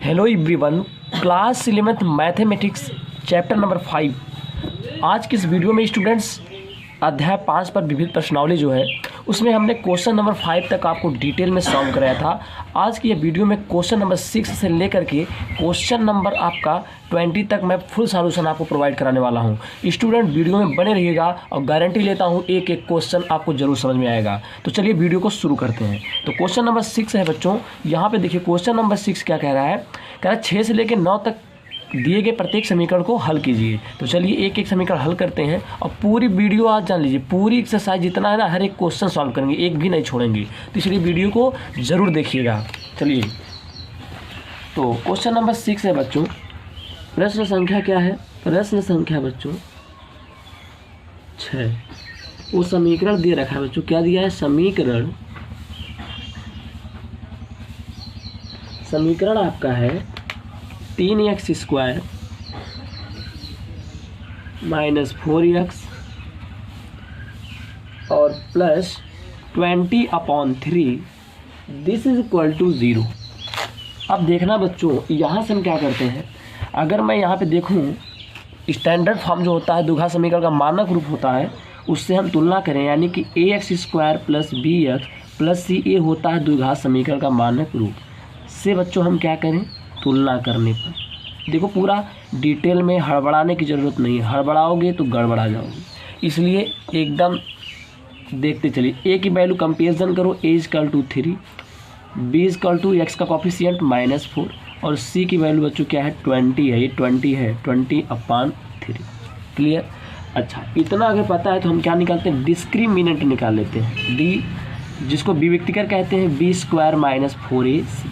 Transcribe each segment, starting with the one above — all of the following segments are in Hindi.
Hello everyone, class 11th mathematics chapter number 5। आज की इस वीडियो में स्टूडेंट्स अध्याय 5 पर विविध प्रश्नावली जो है उसमें हमने क्वेश्चन नंबर 5 तक आपको डिटेल में सॉल्व कराया था। आज की यह वीडियो में क्वेश्चन नंबर 6 से लेकर के क्वेश्चन नंबर आपका 20 तक मैं फुल सॉल्यूशन आपको प्रोवाइड कराने वाला हूं। स्टूडेंट वीडियो में बने रहिएगा और गारंटी लेता हूं एक एक क्वेश्चन आपको जरूर समझ में आएगा। तो चलिए वीडियो को शुरू करते हैं। तो क्वेश्चन नंबर 6 है बच्चों, यहाँ पे देखिए क्वेश्चन नंबर 6 क्या कह रहा है। कह रहा है 6 से लेकर 9 तक दिए गए प्रत्येक समीकरण को हल कीजिए। तो चलिए एक एक समीकरण हल करते हैं और पूरी वीडियो आज जान लीजिए, पूरी एक्सरसाइज जितना है ना हर एक क्वेश्चन सॉल्व करेंगे, एक भी नहीं छोड़ेंगे। तो इसलिए वीडियो को ज़रूर देखिएगा। चलिए तो क्वेश्चन नंबर 6 है बच्चों, प्रश्न संख्या क्या है? प्रश्न संख्या बच्चों 6। वो समीकरण दे रखा है बच्चों, क्या दिया है? समीकरण आपका है 3x² माइनस 4x और plus 20/3 this is equal to 0। अब देखना बच्चों, यहाँ से हम क्या करते हैं, अगर मैं यहाँ पे देखूँ स्टैंडर्ड फॉर्म जो होता है द्विघात समीकरण का मानक रूप होता है, उससे हम तुलना करें, यानी कि ax² plus bx plus ca होता है द्विघात समीकरण का मानक रूप से। बच्चों हम क्या करें, तुलना करने पर देखो पूरा डिटेल में हड़बड़ाने की ज़रूरत नहीं है, हड़बड़ाओगे तो गड़बड़ा जाओगे, इसलिए एकदम देखते चलिए। a की वैल्यू कंपेरिजन करो, a = 3, b = x का कॉफिशिएंट -4 और c की वैल्यू बच्चों क्या है? 20 है। ये 20 है, 20/3। क्लियर? अच्छा, इतना अगर पता है तो हम क्या निकालते हैं? डिस्क्रिमिनेंट निकाल लेते हैं, d जिसको विविक्तिकर कहते हैं, b² - 4ac।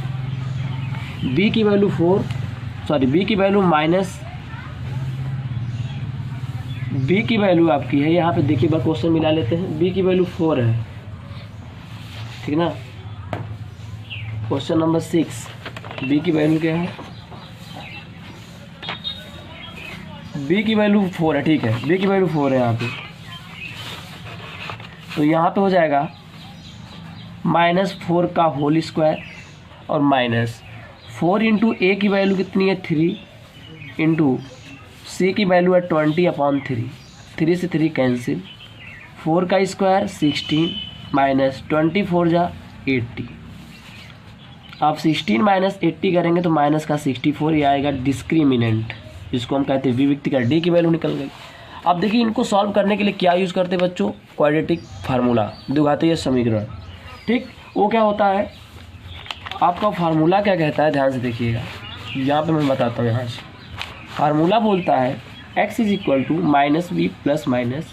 b की वैल्यू b की वैल्यू आपकी है, यहाँ पे देखिए बार क्वेश्चन मिला लेते हैं, b की वैल्यू 4 है, ठीक ना। क्वेश्चन नंबर 6, b की वैल्यू क्या है? b की वैल्यू 4 है, ठीक है, b की वैल्यू 4 है यहाँ पे। तो यहाँ पे हो जाएगा -4 का होल स्क्वायर और -4 इंटू a की वैल्यू कितनी है? 3 इंटू c की वैल्यू है 20/3, 3 से 3 कैंसिल, 4 का स्क्वायर 16 माइनस 24 जा 80। आप 16 माइनस 80 करेंगे तो माइनस का 64 ही आएगा। डिस्क्रिमिनेंट जिसको हम कहते हैं विविक्तिकर, d की वैल्यू निकल गई। अब देखिए इनको सॉल्व करने के लिए क्या यूज़ करते हैं बच्चों? क्वाड्रेटिक फार्मूला, द्विघातीय समीकरण। ठीक, वो क्या होता है आपका फार्मूला क्या कहता है? ध्यान से देखिएगा, यहाँ पे मैं बताता हूँ। यहाँ से फार्मूला बोलता है x = -b plus minus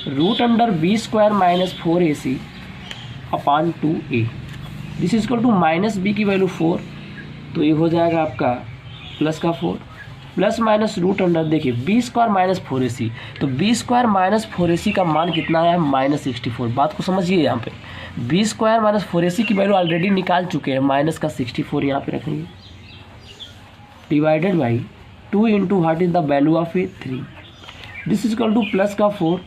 √b² - 4ac/2a। This is equal to -b की वैल्यू 4, तो ये हो जाएगा आपका प्लस का 4 प्लस माइनस √, देखिए b² - 4ac, तो b² - 4ac का मान कितना है? -64। बात को समझिए, यहाँ पे b² - 4ac की वैल्यू ऑलरेडी निकाल चुके हैं, माइनस का 64 यहाँ पे रखेंगे, divided by 2 into what is the value of A? 3। This is equal two plus का 4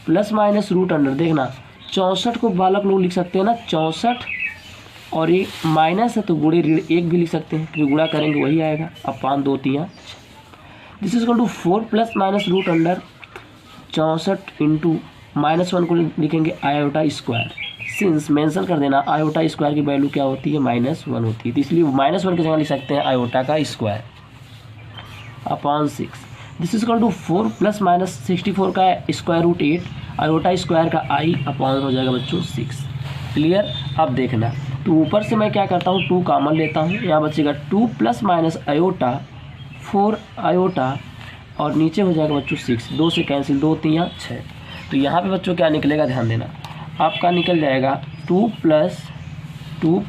प्लस माइनस √, देखना 64 को बालक लोग लिख सकते हैं ना, 64 और ये माइनस है तो गुणे ऋण 1 भी लिख सकते हैं, क्योंकि गुणा करेंगे वही आएगा, upon 2 3। This is equal to 4 plus minus √, 64 into -1 को लिखेंगे आयोटा²। सिंस मेंशन कर देना आयोटा² की वैल्यू क्या होती है? -1 होती है, तो इसलिए -1 की जगह लिख सकते हैं आयोटा का square upon 6। This is equal to 4 plus minus 64 का √8 आयोटा² का i अपान हो जाएगा बच्चों 6। क्लियर? अब देखना, तो ऊपर से मैं क्या करता हूँ, 2 कॉमन लेता हूँ, यहाँ बचेगा 2 प्लस माइनस आयोटा 4 आयोटा और नीचे हो जाएगा बच्चों 6, 2 से कैंसिल, 2 3 6। तो यहाँ पे बच्चों क्या निकलेगा? ध्यान देना, आपका निकल जाएगा 2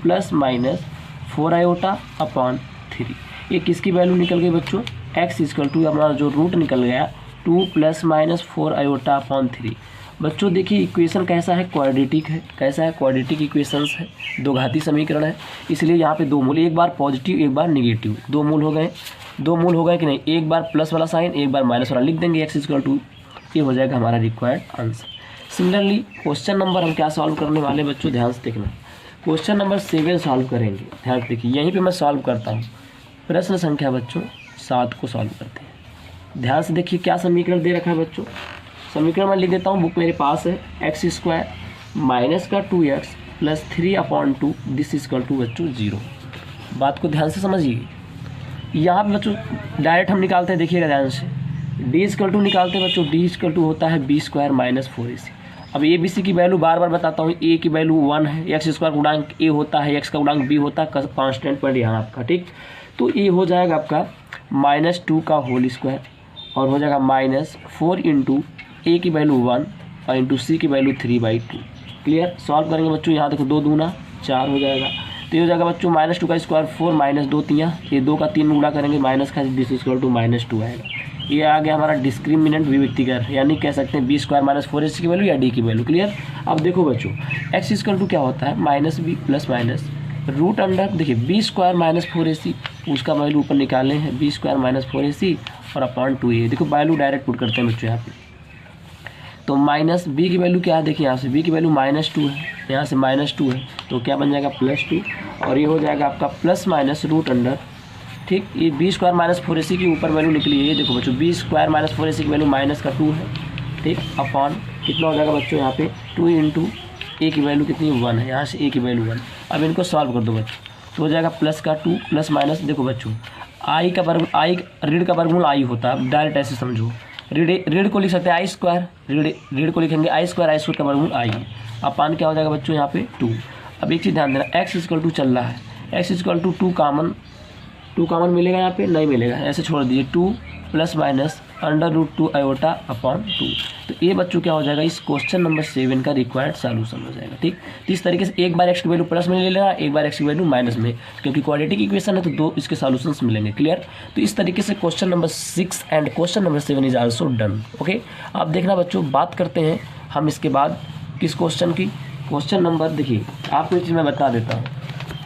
प्लस माइनस 4 आयोटा अपान 3। ये किसकी वैल्यू निकल गई बच्चों? x = हमारा जो रूट निकल गया 2 प्लस माइनस 4 आयोटा अपान 3। बच्चों देखिए इक्वेशन कैसा है? क्वाड्रेटिक है। कैसा है? क्वाड्रेटिक इक्वेशंस है, द्विघाती समीकरण है, इसलिए यहाँ पे 2 मूल, एक बार पॉजिटिव एक बार निगेटिव, 2 मूल हो गए, 2 मूल हो गए कि नहीं? एक बार प्लस वाला साइन, एक बार माइनस वाला लिख देंगे, x = ये हो जाएगा हमारा required answer. Similarly question number हम क्या सॉल्व करने वाले बच्चों? ध्यान से देखना, क्वेश्चन नंबर 7 सॉल्व करेंगे। ध्यान से देखिए, यहीं पे मैं सॉल्व करता हूँ। प्रश्न संख्या बच्चों 7 को सॉल्व करते हैं। ध्यान से देखिए क्या समीकरण दे रखा है बच्चों। समीकरण मैं लिख देता हूँ, बुक मेरे पास है। एक्स स्क्वायर माइनस का 2x plus 3/2 this equal to बच्चों 0। बात को ध्यान से समझिए। यहाँ पे बच्चों डायरेक्ट हम निकालते हैं, देखिएगा ध्यान से। डी इक्वल टू निकालते हैं बच्चों, डी इक्वल टू होता है बी स्क्वायर माइनस 4ac। अब ए बी सी की वैल्यू बार बार बताता हूँ। ए की वैल्यू 1 है, एक्स स्क्वायर का गुणांक ए होता है, एक्स का गुणांक बी होता है, कांस्टेंट पर यहाँ आपका, ठीक। तो ए हो जाएगा आपका -2 का होल स्क्वायर और हो जाएगा -4 इंटू ए की वैल्यू 1 और इंटू सी की वैल्यू 3/2। क्लियर। सॉल्व करेंगे बच्चों, यहाँ देखो 2 दूना 4 हो जाएगा। तो ये हो जाएगा बच्चों -2 का स्क्वायर 4 -2 3 ये 2 का 3 गुणा करेंगे माइनस का दिस इक्वल टू -2 आएगा। ये आ गया हमारा डिस्क्रिमिनेंट विविक्तिकर, यानी कह सकते हैं बी स्क्वायर माइनस 4ac की वैल्यू या डी की वैल्यू। क्लियर। अब देखो बच्चों एक्स इक्वल टू क्या होता है -b plus minus root under, देखिए बी स्क्वायर माइनस 4ac उसका वैल्यू ऊपर निकाले हैं, बी स्क्वायर माइनस 4ac और अपॉन 2a। देखो वैल्यू डायरेक्ट पुट करते हैं बच्चों यहाँ पे। तो माइनस बी की वैल्यू क्या है, देखिए यहाँ से बी की वैल्यू -2 है, यहाँ से -2 है, तो क्या बन जाएगा +2 और ये हो जाएगा आपका प्लस माइनस रूट अंडर, ठीक। ये बी स्क्वायर माइनस 4ac की ऊपर वैल्यू निकली है, ये देखो बच्चों बी स्क्वायर माइनस 4ac की वैल्यू -2 है, ठीक। अपॉन कितना हो जाएगा बच्चों यहाँ पे 2 इंटू ए की वैल्यू कितनी 1 है, यहाँ से ए की वैल्यू 1। अब इनको सॉल्व कर दो बच्चों, तो हो जाएगा +2 प्लस माइनस, देखो बच्चों आई का वर्ग, आई ऋण का वर्गमूल आई होता है, डायरेक्ट ऐसे समझो। ऋण को लिख सकते हैं i², ऋण को लिखेंगे i² का वर्गमूल आई। अपान क्या हो जाएगा बच्चों यहाँ पे 2। अब एक चीज़ ध्यान देना, x इक्वल टू चल रहा है, x इक्वल टू 2 कॉमन मिलेगा यहाँ पे, नहीं मिलेगा, ऐसे छोड़ दीजिए। 2 प्लस माइनस √2 आयोटा अपॉन 2। तो ये बच्चों क्या हो जाएगा, इस क्वेश्चन नंबर 7 का रिक्वायर्ड सॉल्यूशन हो जाएगा, ठीक। तो इस तरीके से एक बार x की वैल्यू प्लस में ले लेना, एक बार x की वैल्यू माइनस में, क्योंकि क्वाड्रेटिक इक्वेशन है तो 2 इसके सॉल्यूशंस मिलेंगे। क्लियर। तो इस तरीके से question number 6 and question number 7 is also done. Okay, आप देखना बच्चों, बात करते हैं हम इसके बाद किस क्वेश्चन की। क्वेश्चन नंबर देखिए, आपको एक चीज़ मैं बता देता हूँ,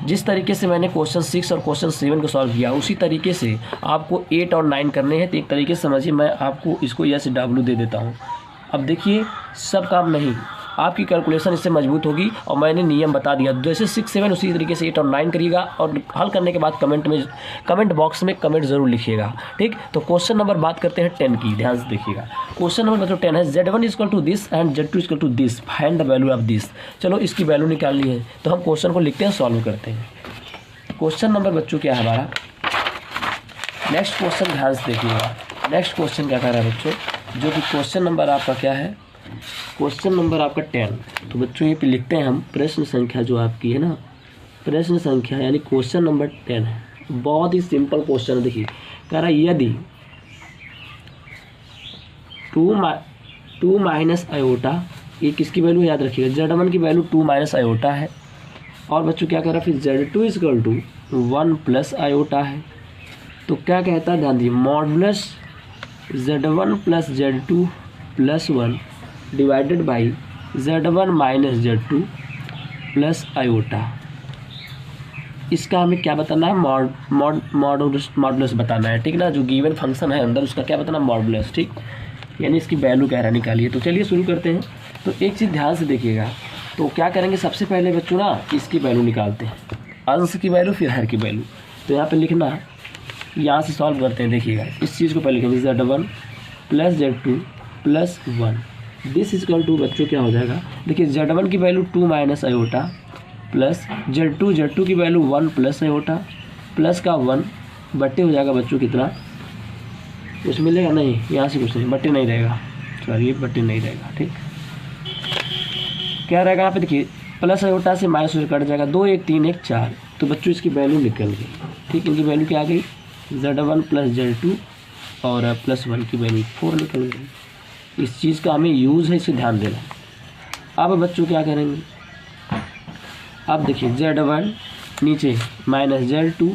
जिस तरीके से मैंने क्वेश्चन 6 और क्वेश्चन 7 को सॉल्व किया उसी तरीके से आपको 8 और 9 करने हैं। तो एक तरीके से समझिए, मैं आपको इसको SW दे देता हूँ। अब देखिए सब काम नहीं, आपकी कैलकुलेशन इससे मजबूत होगी और मैंने नियम बता दिया। जैसे 6 7 उसी तरीके से 8 और 9 करिएगा और हल करने के बाद कमेंट बॉक्स में कमेंट ज़रूर लिखिएगा, ठीक। तो क्वेश्चन नंबर बात करते हैं 10 की, ध्यान से देखिएगा। क्वेश्चन नंबर बच्चों 10 है Z1 equal to this and Z2 equal to this, find the value of this. चलो इसकी वैल्यू निकालनी है, तो हम क्वेश्चन को लिखते हैं, सॉल्व करते हैं। क्वेश्चन नंबर बच्चों क्या है हमारा, नेक्स्ट क्वेश्चन ध्यान से देखिएगा। नेक्स्ट क्वेश्चन क्या कर रहा है बच्चों, जो कि क्वेश्चन नंबर आपका क्या है, क्वेश्चन नंबर आपका 10। तो बच्चों ये पे लिखते हैं हम प्रश्न संख्या जो आपकी है ना, प्रश्न संख्या यानी क्वेश्चन नंबर 10 है। बहुत ही सिंपल क्वेश्चन है। देखिए कह रहा है यदि 2 माइनस आयोटा, ये किसकी वैल्यू याद रखिएगा, Z1 की वैल्यू 2 माइनस आयोटा है। और बच्चों क्या कह रहा है फिर Z2 equal to 1 plus iota है। तो क्या कहता है, ध्यान दीजिए, modulus Z1 plus Z2 plus 1 divided by Z1 minus Z2 plus iota. इसका हमें क्या बताना है, मॉडुलस बताना है, ठीक ना। जो गिवन फंक्शन है अंदर उसका क्या बताना, मॉडुलस, ठीक। यानी इसकी वैल्यू कह रहा है निकालिए। तो चलिए शुरू करते हैं। तो एक चीज़ ध्यान से देखिएगा, तो क्या करेंगे सबसे पहले बच्चों ना, इसकी वैल्यू निकालते हैं, अंश की वैल्यू फिर हर की वैल्यू। तो यहाँ पे लिखना है, यहाँ से सॉल्व करते हैं। देखिएगा इस चीज़ को पहले लिखेंगे Z1 plus Z2 plus 1 this equal to बच्चों क्या हो जाएगा, देखिए Z1 की value 2 minus iota plus Z2 की वैल्यू 1 प्लस आयोटा प्लस का 1 बट्टे हो जाएगा बच्चों कितना, कुछ मिलेगा नहीं, यहाँ से कुछ नहीं, बट्टे नहीं रहेगा, सॉरी ये बट्टे नहीं रहेगा, ठीक। क्या रहेगा यहाँ पे, देखिए प्लस आयोटा से माइनस कट जाएगा, 2 1 3 1 4। तो बच्चों इसकी वैल्यू निकल गई, ठीक। इनकी वैल्यू क्या आ गई, Z1 प्लस Z2 और प्लस 1 की वैल्यू 4 निकल गई। इस चीज़ का हमें यूज़ है, इसे ध्यान देना। अब बच्चों क्या करेंगे, अब देखिए Z1 नीचे माइनस Z2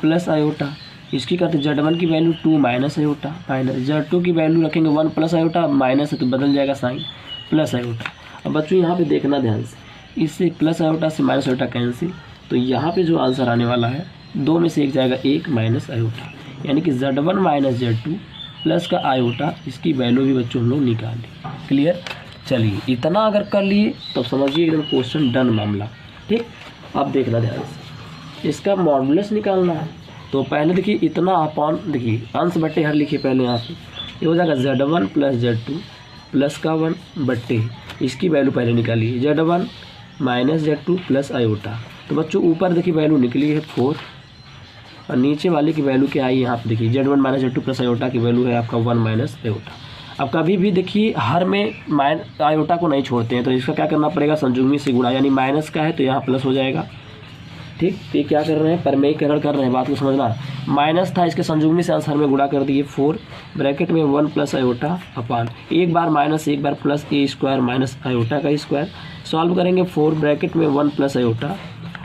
प्लस आयोटा, इसकी करते Z1 की value 2 minus iota minus Z2 की वैल्यू रखेंगे 1 प्लस आयोटा, माइनस है तो बदल जाएगा साइन प्लस आयोटा। अब बच्चों यहाँ पे देखना ध्यान से, इससे प्लस आयोटा से माइनस आयोटा कैंसिल, तो यहाँ पे जो आंसर आने वाला है 2 में से एक जाएगा 1 माइनस आयोटा, यानी कि Z1 माइनस Z2 प्लस का आयोटा, इसकी वैल्यू भी बच्चों हम लोग निकाल ली। क्लियर। चलिए इतना अगर कर लिए तो समझिए एकदम क्वेश्चन डन मामला, ठीक। अब देखना ध्यान से, इसका मॉडुलस निकालना है। तो पहले देखिए इतना अपॉन, देखिए अंश बट्टे हर लिखिए पहले यहाँ पे, ये हो जाएगा Z1 प्लस Z2 प्लस का 1 बट्टे, इसकी वैल्यू पहले निकालिए, Z1 minus Z2 plus iota. तो बच्चों ऊपर देखिए वैल्यू निकली है 4 और नीचे वाले की वैल्यू क्या आई यहाँ पे देखिए, Z1 minus Z2 plus iota की वैल्यू है आपका 1 माइनस आयोटा। अब कभी भी देखिए हर में आयोटा को नहीं छोड़ते हैं, तो इसका क्या करना पड़ेगा, संयुग्मी से गुणा, यानी माइनस का है तो यहाँ प्लस हो जाएगा। ठीक, ये क्या कर रहे हैं, परमेयीकरण कर रहे हैं, बात को समझना। माइनस था, इसके संयुग्मी से आंसर में गुणा कर दिए 4 ब्रैकेट में 1 प्लस आयोटा अपान, एक बार माइनस एक बार प्लस ए स्क्वायर माइनस आयोटा का स्क्वायर। सॉल्व करेंगे 4 ब्रैकेट में 1 प्लस आयोटा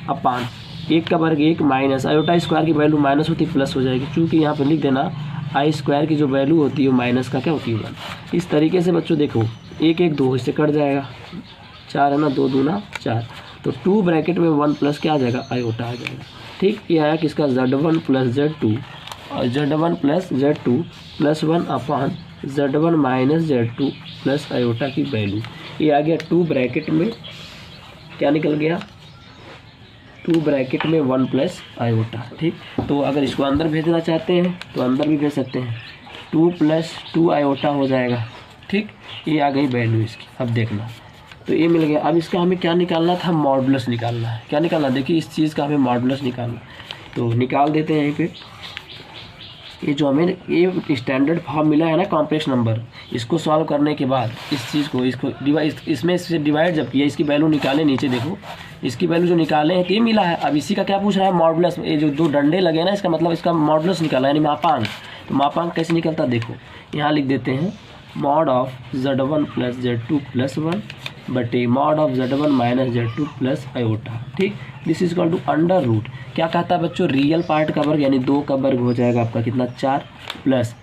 अपान, एक का वर्ग एक माइनस आयोटा स्क्वायर की वैल्यू माइनस होती प्लस हो जाएगी, क्योंकि यहाँ पर लिख देना आई स्क्वायर की जो वैल्यू होती है माइनस का क्या होती है 1। इस तरीके से बच्चों देखो 1 1 2 इससे कट जाएगा, 4 है ना, 2 दूना 4, तो 2 ब्रैकेट में 1 प्लस क्या आ जाएगा, आयोटा आ जाएगा। ठीक, ये आया किसका, Z1 प्लस Z2 और Z1 प्लस Z2 प्लस 1 अपान Z1 minus Z2 plus iota की वैल्यू, ये आ गया 2 ब्रैकेट में क्या निकल गया, 2 ब्रैकेट में 1 प्लस आयोटा। ठीक, तो अगर इसको अंदर भेजना चाहते हैं तो अंदर भी भेज सकते हैं, 2 प्लस 2 आयोटा हो जाएगा। ठीक, ये आ गई वैल्यू इसकी। अब देखना, तो ये मिल गया। अब इसका हमें क्या निकालना था, मॉडुलस निकालना है। क्या निकालना, देखिए इस चीज़ का हमें मॉडुलस निकालना, तो निकाल देते हैं यहीं पे। ये जो हमें ये स्टैंडर्ड फॉर्म मिला है ना कॉम्प्लेक्स नंबर, इसको सॉल्व करने के बाद इस चीज़ को इसको इसमें से डिवाइड जब किया, इसकी वैल्यू निकाले, नीचे देखो इसकी वैल्यू जो निकाले हैं तो ये मिला है। अब इसी का क्या पूछ रहा है, मॉडुलस। ये जो 2 डंडे लगे ना, इसका मतलब इसका मॉडुलस निकाला, यानी मापांक। तो मापांक कैसे निकलता, देखो यहाँ लिख देते हैं, mod of Z1 plus Z2 plus 1 बटे mod of Z1 minus Z2 plus iota. ठीक, this is equal to under root, क्या कहता है बच्चों, रियल पार्ट का वर्ग, यानी 2 का वर्ग हो जाएगा आपका कितना, 4 प्लस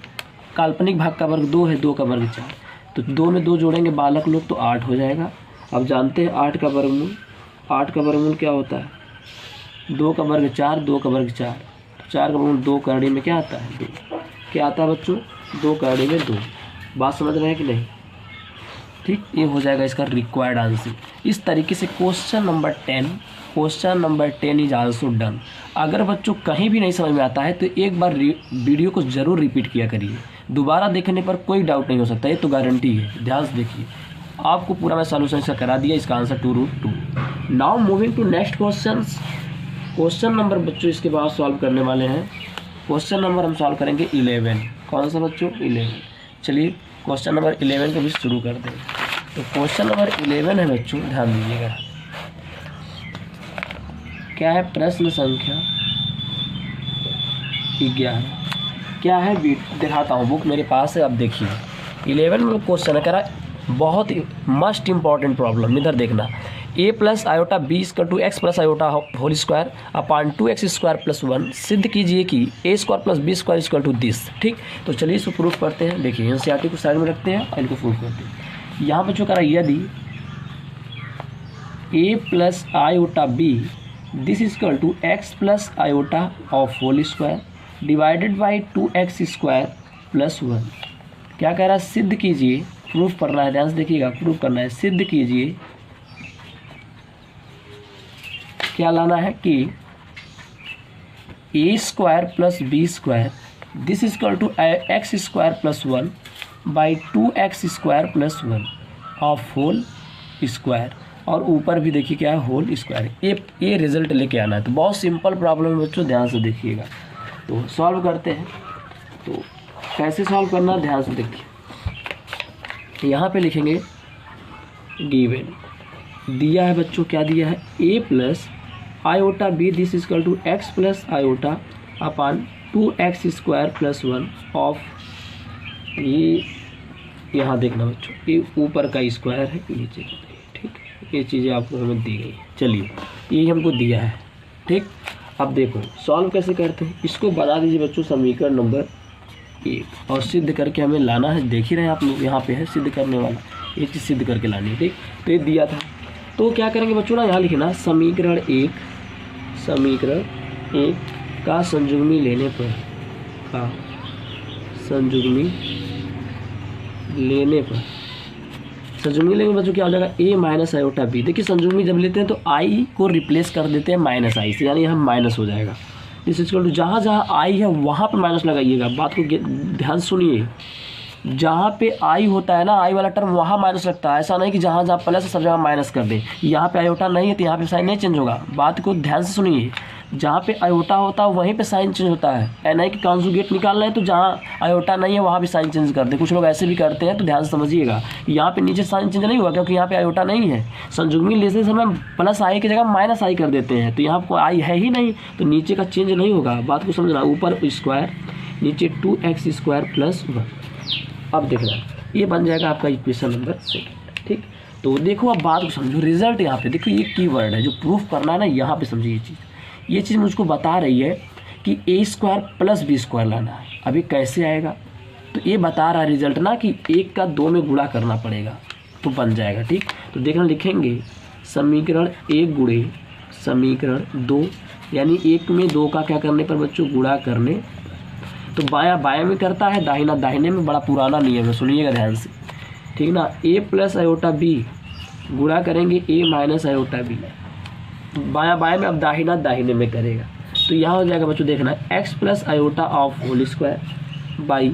काल्पनिक भाग का वर्ग 2 है, 2 का वर्ग 4, तो 2 में 2 जोड़ेंगे बालक लोग तो 8 हो जाएगा। अब जानते हैं 8 का वर्गमूल, 8 का वर्गमूल क्या होता है, 2 का वर्ग 4, 2 का वर्ग 4, तो 4 का वर्गमूल 2 करड़ी में क्या आता है, 2। क्या आता है बच्चों, 2 करड़ी में 2। बात समझ रहे हैं कि नहीं। ठीक, ये हो जाएगा इसका रिक्वायर्ड आंसर। इस तरीके से question number 10 is also done. अगर बच्चों कहीं भी नहीं समझ में आता है तो एक बार वीडियो को ज़रूर रिपीट किया करिए, दोबारा देखने पर कोई डाउट नहीं हो सकता, ये तो गारंटी है। ध्यान से देखिए, आपको पूरा मैं सॉल्यूशन इसका करा दिया, इसका answer 2√2। Now moving to next question number बच्चों इसके बाद सॉल्व करने वाले हैं। क्वेश्चन नंबर हम सॉल्व करेंगे 11। कौन सा बच्चों, 11। चलिए क्वेश्चन नंबर 11 को भी शुरू कर दें। तो क्वेश्चन नंबर 11 है बच्चों, ध्यान दीजिएगा, क्या है, प्रश्न संख्या 11। क्या है, दिखाता हूँ, बुक मेरे पास है। अब देखिए 11 में क्वेश्चन है, कह रहा है बहुत ही मस्ट इंपॉर्टेंट प्रॉब्लम, इधर देखना, a plus iota b equal to x plus iota whole square upon 2x square plus 1 सिद्ध कीजिए कि a square plus b square equal to this. ठीक, तो चलिए इसको प्रूफ करते हैं। देखिए एनसीईआरटी को साइड में रखते हैं और इनको प्रूफ करते हैं। यहाँ पर जो करा, यदि a plus iota b this equal to x plus iota of whole square divided by 2x square plus 1, क्या कह रहा है, सिद्ध कीजिए, प्रूफ करना है, ध्यान से देखिएगा, प्रूफ करना है, सिद्ध कीजिए, क्या लाना है कि a square plus b square this equal to x square plus 1 by 2x square plus 1 of whole square, और ऊपर भी देखिए क्या है, होल स्क्वायर। ये रिजल्ट लेके आना है। तो बहुत सिंपल प्रॉब्लम है बच्चों, ध्यान से देखिएगा। तो सॉल्व करते हैं, तो कैसे सॉल्व करना है, ध्यान से देखिए। यहाँ पे लिखेंगे गिवन, दिया है बच्चों, क्या दिया है, a plus iota b this equal to x plus iota upon 2x square plus 1 of, ये यहाँ देखना बच्चों, ये ऊपर का स्क्वायर है, नीचे का। ठीक, ये चीज़ें आपको हमें दी गई। चलिए ये हमको दिया है। ठीक, अब देखो सॉल्व कैसे करते हैं, इसको बना दीजिए बच्चों समीकरण नंबर 1 और सिद्ध करके हमें लाना है। देख ही रहे हैं आप लोग, यहाँ पे है सिद्ध करने वाला, ये चीज़ सिद्ध करके लानी है। ठीक, तो ये दिया था, तो क्या करेंगे बच्चों ना, यहाँ लिखना समीकरण 1 का संयुग्मी लेने पर, संयुग्मी लेने बच्चों क्या हो जाएगा, a माइनस आयोटा b। देखिए संयुग्मी जब लेते हैं तो i को रिप्लेस कर देते हैं माइनस i से, यानी यहाँ माइनस हो जाएगा। दिस इज इक्वल टू जहाँ जहाँ आई है वहाँ पे माइनस लगाइएगा, बात को ध्यान सुनिए। जहाँ पे आई होता है ना, आई वाला टर्म वहाँ माइनस लगता है, ऐसा नहीं कि जहाँ जहाँ प्लस है सब जगह माइनस कर दे। यहाँ पे आयोटा नहीं है तो यहाँ पे साइन नहीं चेंज होगा, बात को ध्यान से सुनिए। जहाँ पे आयोटा होता है वहीं पे साइन चेंज होता है। एन आई की कॉन्जुगेट निकालना है तो जहाँ आयोटा नहीं है वहाँ भी साइन चेंज कर दे, कुछ लोग ऐसे भी करते हैं, तो ध्यान से समझिएगा। यहाँ पे नीचे साइन चेंज नहीं हुआ क्योंकि यहाँ पे आयोटा नहीं है। संयुग्मी लेते समय प्लस आई की जगह माइनस आई कर देते हैं, तो यहाँ पर आई है ही नहीं तो नीचे का चेंज नहीं होगा, बात को समझना। ऊपर स्क्वायर नीचे 2x स्क्वायर प्लस 1। अब देखना ये बन जाएगा आपका इक्वेशन नंबर 2, ठीक। तो देखो अब बात को समझो, रिजल्ट यहाँ पे देखो, ये कीवर्ड है जो प्रूफ करना है ना, यहाँ पे समझिए ये चीज़ मुझको बता रही है कि a square plus b square लाना है। अभी कैसे आएगा, तो ये बता रहा है रिजल्ट ना कि 1 का 2 में गुणा करना पड़ेगा तो बन जाएगा, ठीक। तो देखना लिखेंगे समीकरण 1 गुणे समीकरण 2, यानी 1 में 2 का क्या करने पर बच्चों गुणा करने, तो बायां बायां में करता है, दाहिना दाहिने में, बड़ा पुराना नियम है, सुनिएगा ध्यान से, ठीक ना। a प्लस आयोटा बी गुणा करेंगे a माइनस आयोटा बी, बायां बायां में, अब दाहिना दाहिने में करेगा तो यहाँ हो जाएगा बच्चों देखना x plus iota of whole square by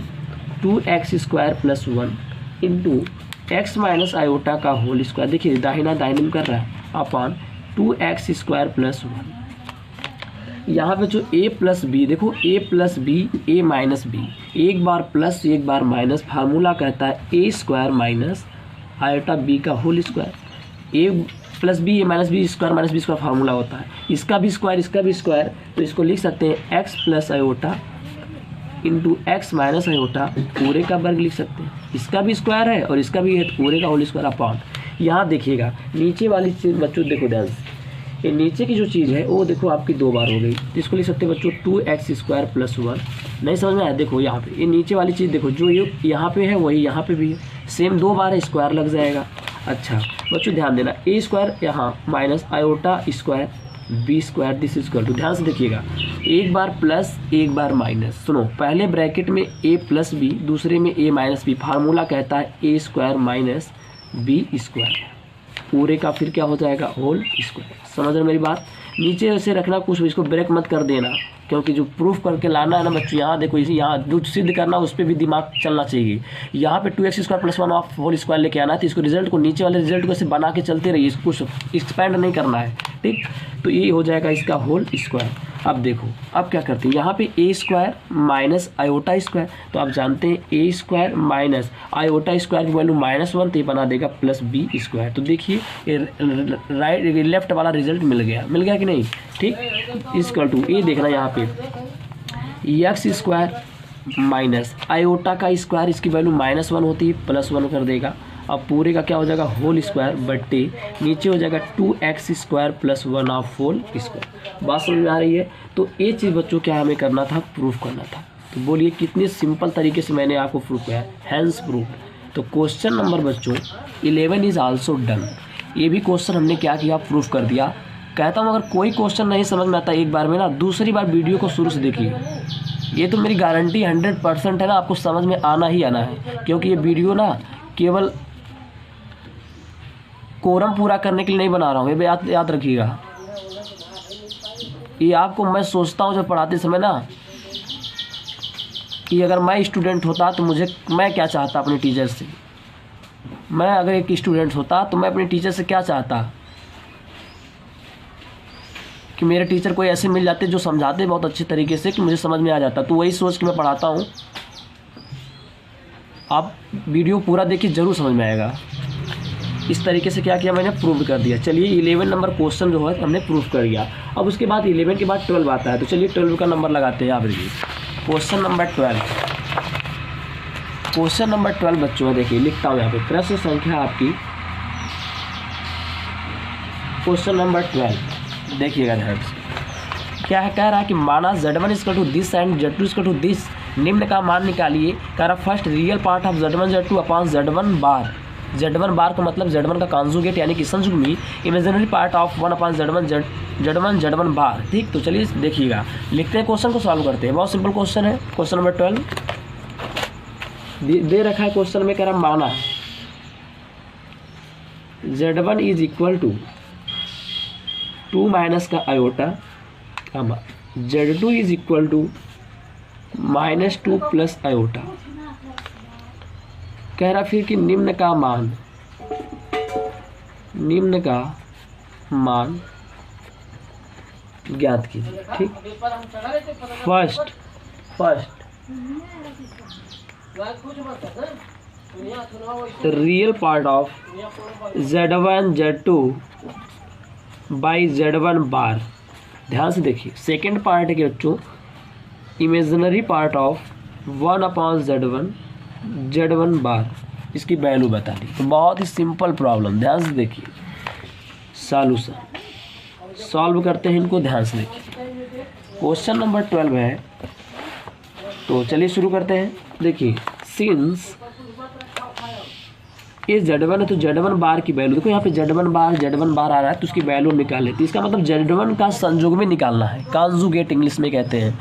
2x square plus 1 into x minus iota का होल स्क्वायर, देखिए दाहिना दाहिने में कर रहा है, अपॉन 2x स्क्वायर प्लस 1। यहाँ पे जो a प्लस बी, देखो a plus b a minus b, एक बार प्लस एक बार माइनस, फार्मूला कहता है a square minus iota b का whole square. a plus b a minus b square minus b square formula होता है, इसका भी स्क्वायर, तो इसको लिख सकते हैं x plus iota into x minus iota पूरे का वर्ग लिख सकते हैं। इसका भी स्क्वायर है और इसका भी है, तो पूरे का होल स्क्वायर अपॉन। यहाँ देखिएगा नीचे वाली चीज़ बच्चों देखो ध्यान से, ये नीचे की जो चीज़ है वो देखो आपकी 2 बार हो गई, तो इसको लिख सकते हैं बच्चों 2x स्क्वायर प्लस 1। नहीं समझ में आया, देखो यहाँ पे ये नीचे वाली चीज़ देखो, जो ये यहाँ पे है वही यहाँ पे भी है, सेम 2 बार है, स्क्वायर लग जाएगा। अच्छा बच्चों ध्यान देना, a स्क्वायर यहाँ minus iota square B square, this is equal to, ध्यान से देखिएगा, एक बार प्लस एक बार माइनस। सुनो, पहले ब्रैकेट में a प्लस बी, दूसरे में a माइनस बी, फार्मूला कहता है a square minus b square, पूरे का फिर क्या हो जाएगा होल स्क्वायर। समझ रहे मेरी बात, नीचे ऐसे रखना, कुछ इसको ब्रेक मत कर देना, क्योंकि जो प्रूफ करके लाना है ना बच्चों, यहाँ देखो इसी यहाँ जो सिद्ध करना उस पर भी दिमाग चलना चाहिए। यहाँ पे 2x square plus 1 of whole square लेके आना है, तो इसको रिजल्ट को नीचे वाले रिजल्ट को ऐसे बना के चलते रहिए, इसको कुछ एक्सपेंड नहीं करना है, ठीक। तो ये हो जाएगा इसका होल स्क्वायर। अब देखो अब क्या करते हैं, यहाँ पे a square minus iota square, तो आप जानते हैं a square minus iota square की वैल्यू -1, तो ये बना देगा प्लस बी स्क्वायर। तो देखिए राइट लेफ्ट वाला रिजल्ट मिल गया कि नहीं, ठीक। इक्वल टू ये देखना यहाँ पे एक्स स्क्वायर माइनस आयोटा का स्क्वायर, इसकी वैल्यू -1 होती है, +1 कर देगा। अब पूरे का क्या हो जाएगा होल स्क्वायर बट्टे नीचे हो जाएगा 2x square plus 1 of whole square. बात समझ में आ रही है। तो ये चीज़ बच्चों क्या हमें करना था, प्रूफ करना था। तो बोलिए कितने सिंपल तरीके से मैंने आपको प्रूफ किया है, हैंस प्रूफ। तो क्वेश्चन नंबर बच्चों 11 इज़ आल्सो डन। ये भी क्वेश्चन हमने क्या किया, प्रूफ कर दिया। कहता हूँ अगर कोई क्वेश्चन नहीं समझ में आता एक बार में ना, दूसरी बार वीडियो को शुरू से देखिए। ये तो मेरी गारंटी 100% है ना, आपको समझ में आना ही आना है, क्योंकि ये वीडियो ना केवल कोरम पूरा करने के लिए नहीं बना रहा हूँ, ये याद रखिएगा। ये आपको मैं सोचता हूँ जब पढ़ाते समय ना, कि अगर मैं स्टूडेंट होता तो मैं क्या चाहता अपने टीचर से। मैं अगर एक स्टूडेंट होता तो मैं अपने टीचर से क्या चाहता, कि मेरे टीचर कोई ऐसे मिल जाते जो समझाते बहुत अच्छे तरीके से कि मुझे समझ में आ जाता। तो वही सोच के मैं पढ़ाता हूँ। आप वीडियो पूरा देखिए, ज़रूर समझ में आएगा। इस तरीके से क्या किया मैंने, प्रूव कर दिया। चलिए 11 नंबर क्वेश्चन जो है हमने प्रूफ कर दिया। अब उसके बाद 11 के बाद 12 आता है, तो चलिए 12 का नंबर लगाते हैं। आप देखिए क्वेश्चन नंबर 12। क्वेश्चन नंबर 12 बच्चों देखिए, लिखता हूँ यहाँ पे, प्रश्न संख्या आपकी क्वेश्चन नंबर 12 देखिएगा ध्यान से। क्या है, कह रहा है कि माना Z1 equal to this and Z2 equal to this, निम्न का मान निकालिए। कह रहा first real part of Z1 Z2 upon Z1 bar. Z1 bar का मतलब Z1 का कॉन्जुगेट यानी कि संयुग्मी, imaginary part of 1 upon Z1 bar, ठीक। तो चलिए देखिएगा, लिखते हैं, क्वेश्चन को सॉल्व करते हैं। बहुत सिंपल क्वेश्चन है। क्वेश्चन नंबर 12 दे रखा है क्वेश्चन में, कह रहा माना Z1 is equal to 2 minus का iota Z2 is equal to -2 plus iota. कह रहा फिर कि निम्न का मान ज्ञात कीजिए। ठीक, first real part of Z1 Z2 by Z1 बार। ध्यान से देखिए, सेकेंड पार्ट है कि बच्चों imaginary part of 1/Z1 Z1 बार, इसकी वैल्यू बता दी। तो बहुत ही सिंपल प्रॉब्लम, ध्यान से देखिए, सॉल्यूशन सॉल्व करते हैं इनको। ध्यान से देखिए, क्वेश्चन नंबर 12 है। तो चलिए शुरू करते हैं। देखिए, सिंस ये Z1 है तो Z1 बार की वैल्यू देखो, यहाँ पे Z1 बार आ रहा है तो उसकी वैल्यू निकाल लेते हैं। इसका मतलब Z1 का संयुग्मी में निकालना है, कॉन्जुगेट इंग्लिश में कहते हैं।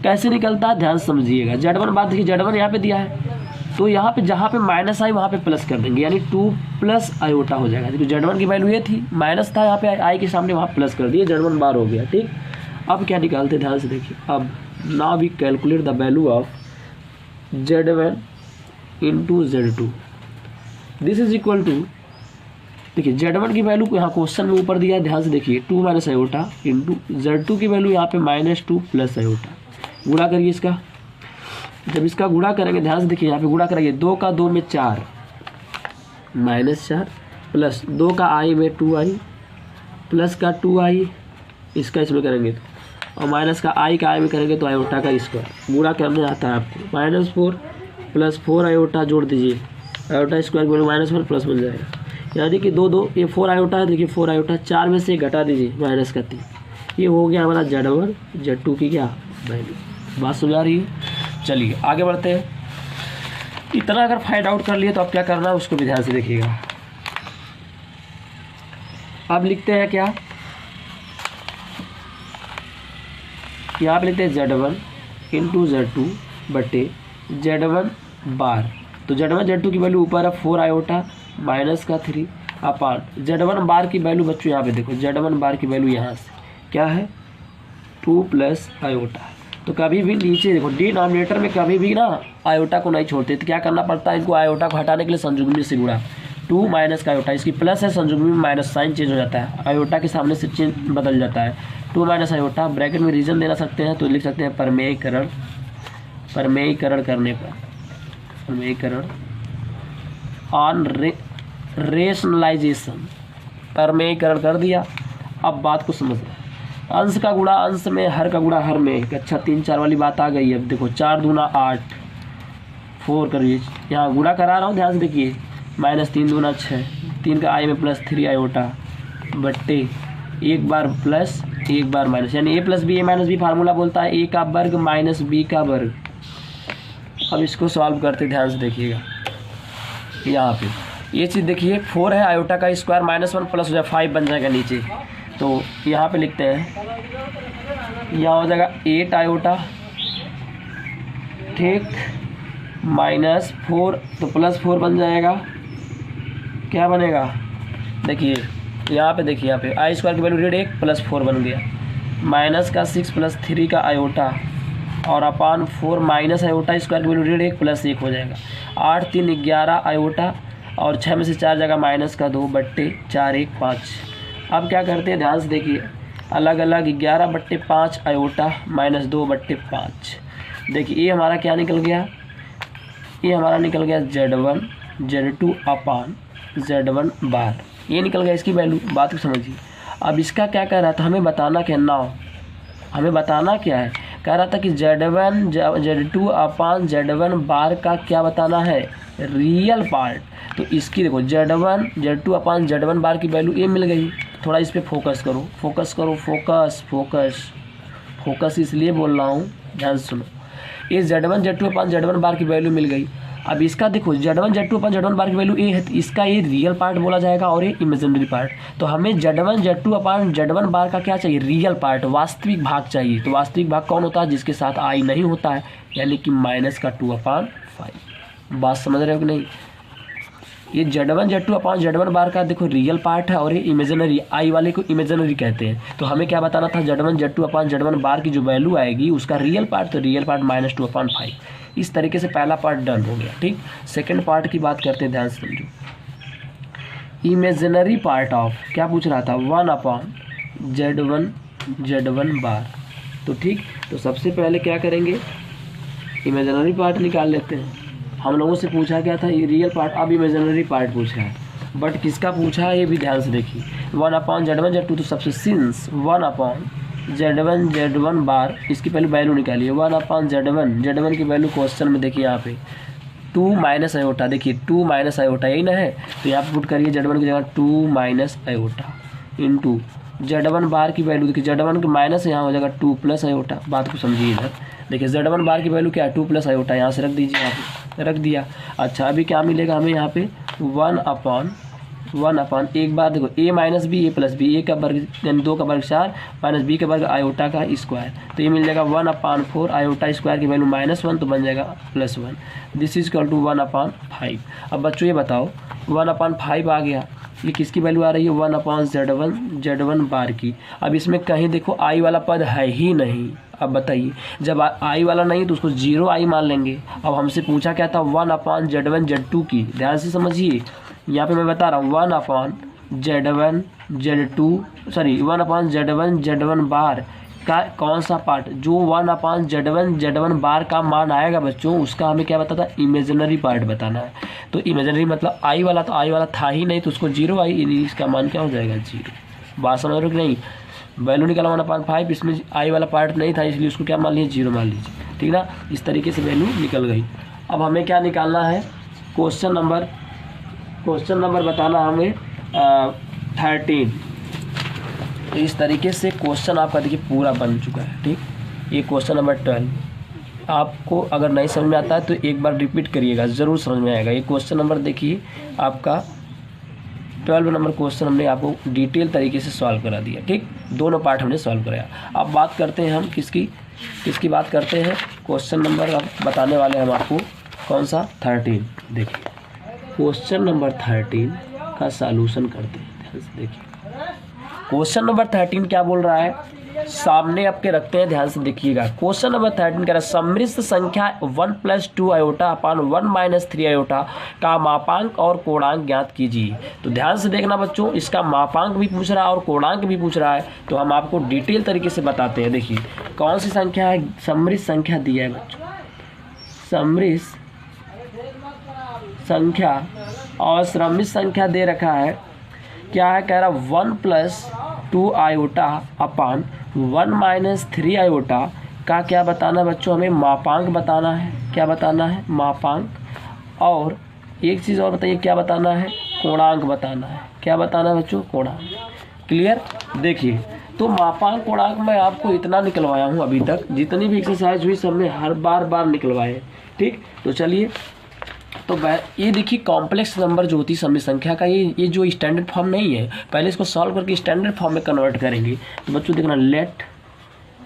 कैसे निकलता है ध्यान समझिएगा। Z1 बार देखिए, Z1 यहाँ पे दिया है तो यहाँ पे जहाँ पे माइनस आई वहाँ पे प्लस कर देंगे, यानी 2 प्लस आयोटा हो जाएगा। देखिए Z1 की वैल्यू ये थी, माइनस था, यहाँ पे आई के सामने वहाँ प्लस कर दिए, Z1 बार हो गया। ठीक, अब क्या निकालते ध्यान से देखिए। अब now we calculate the value of Z1 into Z2। This is equal to, देखिए Z1 की वैल्यू को यहाँ क्वेश्चन में ऊपर दिया है, ध्यान से देखिए, 2 माइनस आयोटा इंटू Z2 की वैल्यू यहाँ पे -2 प्लस आयोटा। गुणा करिए इसका। जब इसका गुणा करेंगे ध्यान से देखिए, यहाँ पे गुणा करेंगे, 2 का 2 में 4 -4 प्लस 2 का आई में 2i प्लस का 2i, इसका इसमें करेंगे तो, और माइनस का आई में करेंगे तो आयोटा का स्क्वायर। गुणा करने आता है आपको, -4 प्लस 4 आयोटा जोड़ दीजिए, आयोटा स्क्वायर बोले -1 प्लस बन जाएगा, यानी कि 2 ये 4 आयोटा है। देखिए 4 आयोटा, 4 में से घटा दीजिए माइनस का 3, ये हो गया हमारा Z1 Z2 की क्या वैल्यू। बात समझ आ रही है। चलिए आगे बढ़ते हैं। इतना अगर फाइंड आउट कर लिए तो अब क्या करना है उसको भी ध्यान से देखिएगा। अब लिखते हैं क्या, यहाँ पे लिखते हैं Z1 इंटू Z2 बटे Z1 बार। तो Z1 Z2 की वैल्यू ऊपर है 4 आयोटा माइनस का 3 अपान Z1 बार की वैल्यू बच्चों यहाँ पे देखो, Z1 बार की वैल्यू यहाँ से क्या है 2 प्लस आयोटा। तो कभी भी नीचे देखो, डिनोमिनेटर में कभी भी ना आयोटा को नहीं छोड़ते, तो क्या करना पड़ता है, इनको आयोटा को हटाने के लिए संयुग्मी से गुणा। 2 माइनस का आयोटा, इसकी प्लस है, संयुग्मी में माइनस, साइन चेंज हो जाता है, आयोटा के सामने से चेंज बदल जाता है। 2 माइनस आयोटा, ब्रैकेट में रीजन देना सकते हैं तो लिख सकते हैं परमेयीकरण करने पर, परमेयीकरण ऑन रेशनलाइजेशन, परमेयीकरण कर दिया। अब बात को समझना, अंश का गुणा अंश में, हर का गुणा हर में। अच्छा 3 4 वाली बात आ गई। अब देखो 4 दूना 8, 4 करिए, यहाँ गुणा करा रहा हूँ ध्यान से देखिए, -3 दूना 6, 3 का आई में प्लस 3 आयोटा बट्टे 1 बार प्लस 1 बार माइनस, यानी a plus b a minus b formula बोलता है a का वर्ग माइनस b का वर्ग। अब इसको सॉल्व करते ध्यान से देखिएगा। यहाँ पे ये चीज़ देखिए, 4 है, आयोटा का स्क्वायर -1 प्लस हो जाए 5 बन जाएगा नीचे। तो यहाँ पे लिखते हैं, यहाँ हो जाएगा 8 आयोटा, ठीक, -4 तो +4 बन जाएगा। क्या बनेगा देखिए, यहाँ पे देखिए, यहाँ पे आई स्क्वायर की वैल्यू 1 +4 बन गया, माइनस का 6 प्लस 3 का आयोटा और अपान 4 माइनस आयोटा स्क्वायर की वैल्यू 1 + 1 हो जाएगा। 8 3 11 आयोटा और 6 में से 4 जगह माइनस का 2 बट्टे 4 1 5। अब क्या करते हैं ध्यान से देखिए, अलग अलग 11 बट्टे 5 आयोटा -2 बट्टे 5। देखिए ये हमारा क्या निकल गया, ये हमारा निकल गया Z1 Z2 अपान Z1 बार, ये निकल गया इसकी वैल्यू। बात को समझिए। अब इसका क्या कह रहा था, हमें बताना क्या, नाउ हमें बताना क्या है, कह रहा था कि Z1 Z2 अपान Z1 बार का क्या बताना है, रियल पार्ट। तो इसकी देखो Z1 Z2 अपान Z1 बार की वैल्यू ये मिल गई। थोड़ा इस पर फोकस करो, फोकस करो, फोकस फोकस फोकस इसलिए बोल रहा हूँ, ध्यान से सुनो। ये Z1 Z2 अपान Z1 बार की वैल्यू मिल गई। अब इसका देखो Z1 Z2 अपान Z1 बार की वैल्यू ए है, तो इसका ये रियल पार्ट बोला जाएगा और ये इमेजिनरी पार्ट। तो हमें Z1 Z2 अपान Z1 बार का क्या चाहिए, रियल पार्ट, वास्तविक भाग चाहिए। तो वास्तविक भाग कौन होता है, जिसके साथ आई नहीं होता है, यानी कि -2/5। बात समझ रहे हो कि नहीं। ये Z1 Z2 upon Z1 bar का देखो रियल पार्ट है और ये इमेजिनरी, आई वाले को इमेजिनरी कहते हैं। तो हमें क्या बताना था, Z1 Z2 अपॉन Z1 बार की जो वैल्यू आएगी उसका रियल पार्ट, तो रियल पार्ट -2/5। इस तरीके से पहला पार्ट डन हो गया। ठीक, सेकेंड पार्ट की बात करते हैं, ध्यान से समझो। इमेजिनरी पार्ट ऑफ क्या पूछ रहा था, 1/Z1 बार। तो ठीक, तो सबसे पहले क्या करेंगे, इमेजिनरी पार्ट निकाल लेते हैं। हम लोगों से पूछा क्या था, ये रियल पार्ट, अब इमेजिनरी पार्ट पूछा है, बट किसका पूछा है ये भी ध्यान से देखिए। 1/Z1 Z2, तो सबसे सिंस 1/Z1 Z1 बार, इसकी पहले वैल्यू निकालिए। 1/Z1 की वैल्यू क्वेश्चन में देखिए यहाँ पे 2 माइनस आयोटा, देखिए 2 माइनस आयोटा यही ना है, तो यहाँ पे पुट करिए Z1 की जगह 2 माइनस आयोटा इंटू Z1 बार की वैल्यू, देखिए Z1 के माइनस यहाँ हो जाएगा 2 प्लस आयोटा। बात को समझिए इधर, देखिए Z1 बार की वैल्यू क्या है, 2 प्लस आयोटा, यहाँ से रख दीजिए, यहाँ पे रख दिया। अच्छा, अभी क्या मिलेगा हमें यहाँ पे 1/, एक बार देखो a minus b, a plus b, a का वर्ग यानी 2 का वर्ग 4 माइनस b का वर्ग आयोटा का स्क्वायर, तो ये मिल जाएगा 1/4 आयोटा स्क्वायर की वैल्यू -1, तो बन जाएगा +1। This is equal to 1/5। अब बच्चों ये बताओ 1/5 आ गया, ये किसकी वैल्यू आ रही है, 1/Z1 बार की। अब इसमें कहीं देखो आई वाला पद है ही नहीं। अब बताइए, जब आई वाला नहीं तो उसको 0 आई मान लेंगे। अब हमसे पूछा क्या था, 1/Z1 Z2 की, ध्यान से समझिए, यहाँ पे मैं बता रहा हूँ 1/Z1 Z1 बार का कौन सा पार्ट, जो 1/Z1 बार का मान आएगा बच्चों, उसका हमें क्या बताता है, इमेजिनरी पार्ट बताना है। तो इमेजिनरी मतलब आई वाला, तो आई वाला था ही नहीं, तो उसको 0 आई, इसका मान क्या हो जाएगा 0। बात समझ रहे हो कि नहीं, वैल्यू निकाला 1/5, इसमें आई वाला पार्ट नहीं था, इसलिए उसको क्या मान लीजिए 0 मान लीजिए। ठीक ना, इस तरीके से वैल्यू निकल गई। अब हमें क्या निकालना है, क्वेश्चन नंबर बताना हमें 13। तो इस तरीके से क्वेश्चन आपका देखिए पूरा बन चुका है। ठीक, ये क्वेश्चन नंबर 12। आपको अगर नहीं समझ में आता है तो एक बार रिपीट करिएगा, ज़रूर समझ में आएगा। ये क्वेश्चन नंबर देखिए आपका 12 नंबर क्वेश्चन हमने आपको डिटेल तरीके से सॉल्व करा दिया। ठीक, दोनों पार्ट हमने सॉल्व कराया। अब बात करते हैं हम किसकी बात करते हैं, क्वेश्चन नंबर अब बताने वाले हैं हम आपको कौन सा, 13। देखिए क्वेश्चन नंबर 13 का सॉल्यूशन करते हैं, ध्यान से देखिए। क्वेश्चन नंबर 13 क्या बोल रहा है, सामने आपके रखते हैं, ध्यान से देखिएगा। क्वेश्चन नंबर 13 कह रहा है, सम्मिश्र संख्या 1 + 2 आयोटा अपान 1 - 3 आयोटा का मापांक और कोणांक ज्ञात कीजिए। तो ध्यान से देखना बच्चों, इसका मापांक भी पूछ रहा है और कोणांक भी पूछ रहा है, तो हम आपको डिटेल तरीके से बताते हैं। देखिए कौन सी संख्या है, सम्मिश्र संख्या दिया है बच्चों, सम्मिश्र संख्या और सम्मिश्र संख्या दे रखा है, क्या है, कह रहा 1 + 2 आयोटा अपान 1 - 3 आयोटा का क्या बताना है बच्चों, हमें मापांक बताना है। क्या बताना है, मापांक। और एक चीज़ और बताइए, क्या बताना है, कोणांक बताना है। क्या बताना है बच्चों, कोणांक। क्लियर, देखिए तो मापांक कोणांक मैं आपको इतना निकलवाया हूँ अभी तक, जितनी भी एक्सरसाइज हुई सब में हर बार निकलवाए। ठीक, तो चलिए, तो ये देखिए कॉम्प्लेक्स नंबर जो होती है सम्मिश्र संख्या का, ये जो स्टैंडर्ड फॉर्म नहीं है, पहले इसको सॉल्व करके स्टैंडर्ड फॉर्म में कन्वर्ट करेंगे। तो बच्चों देखना, let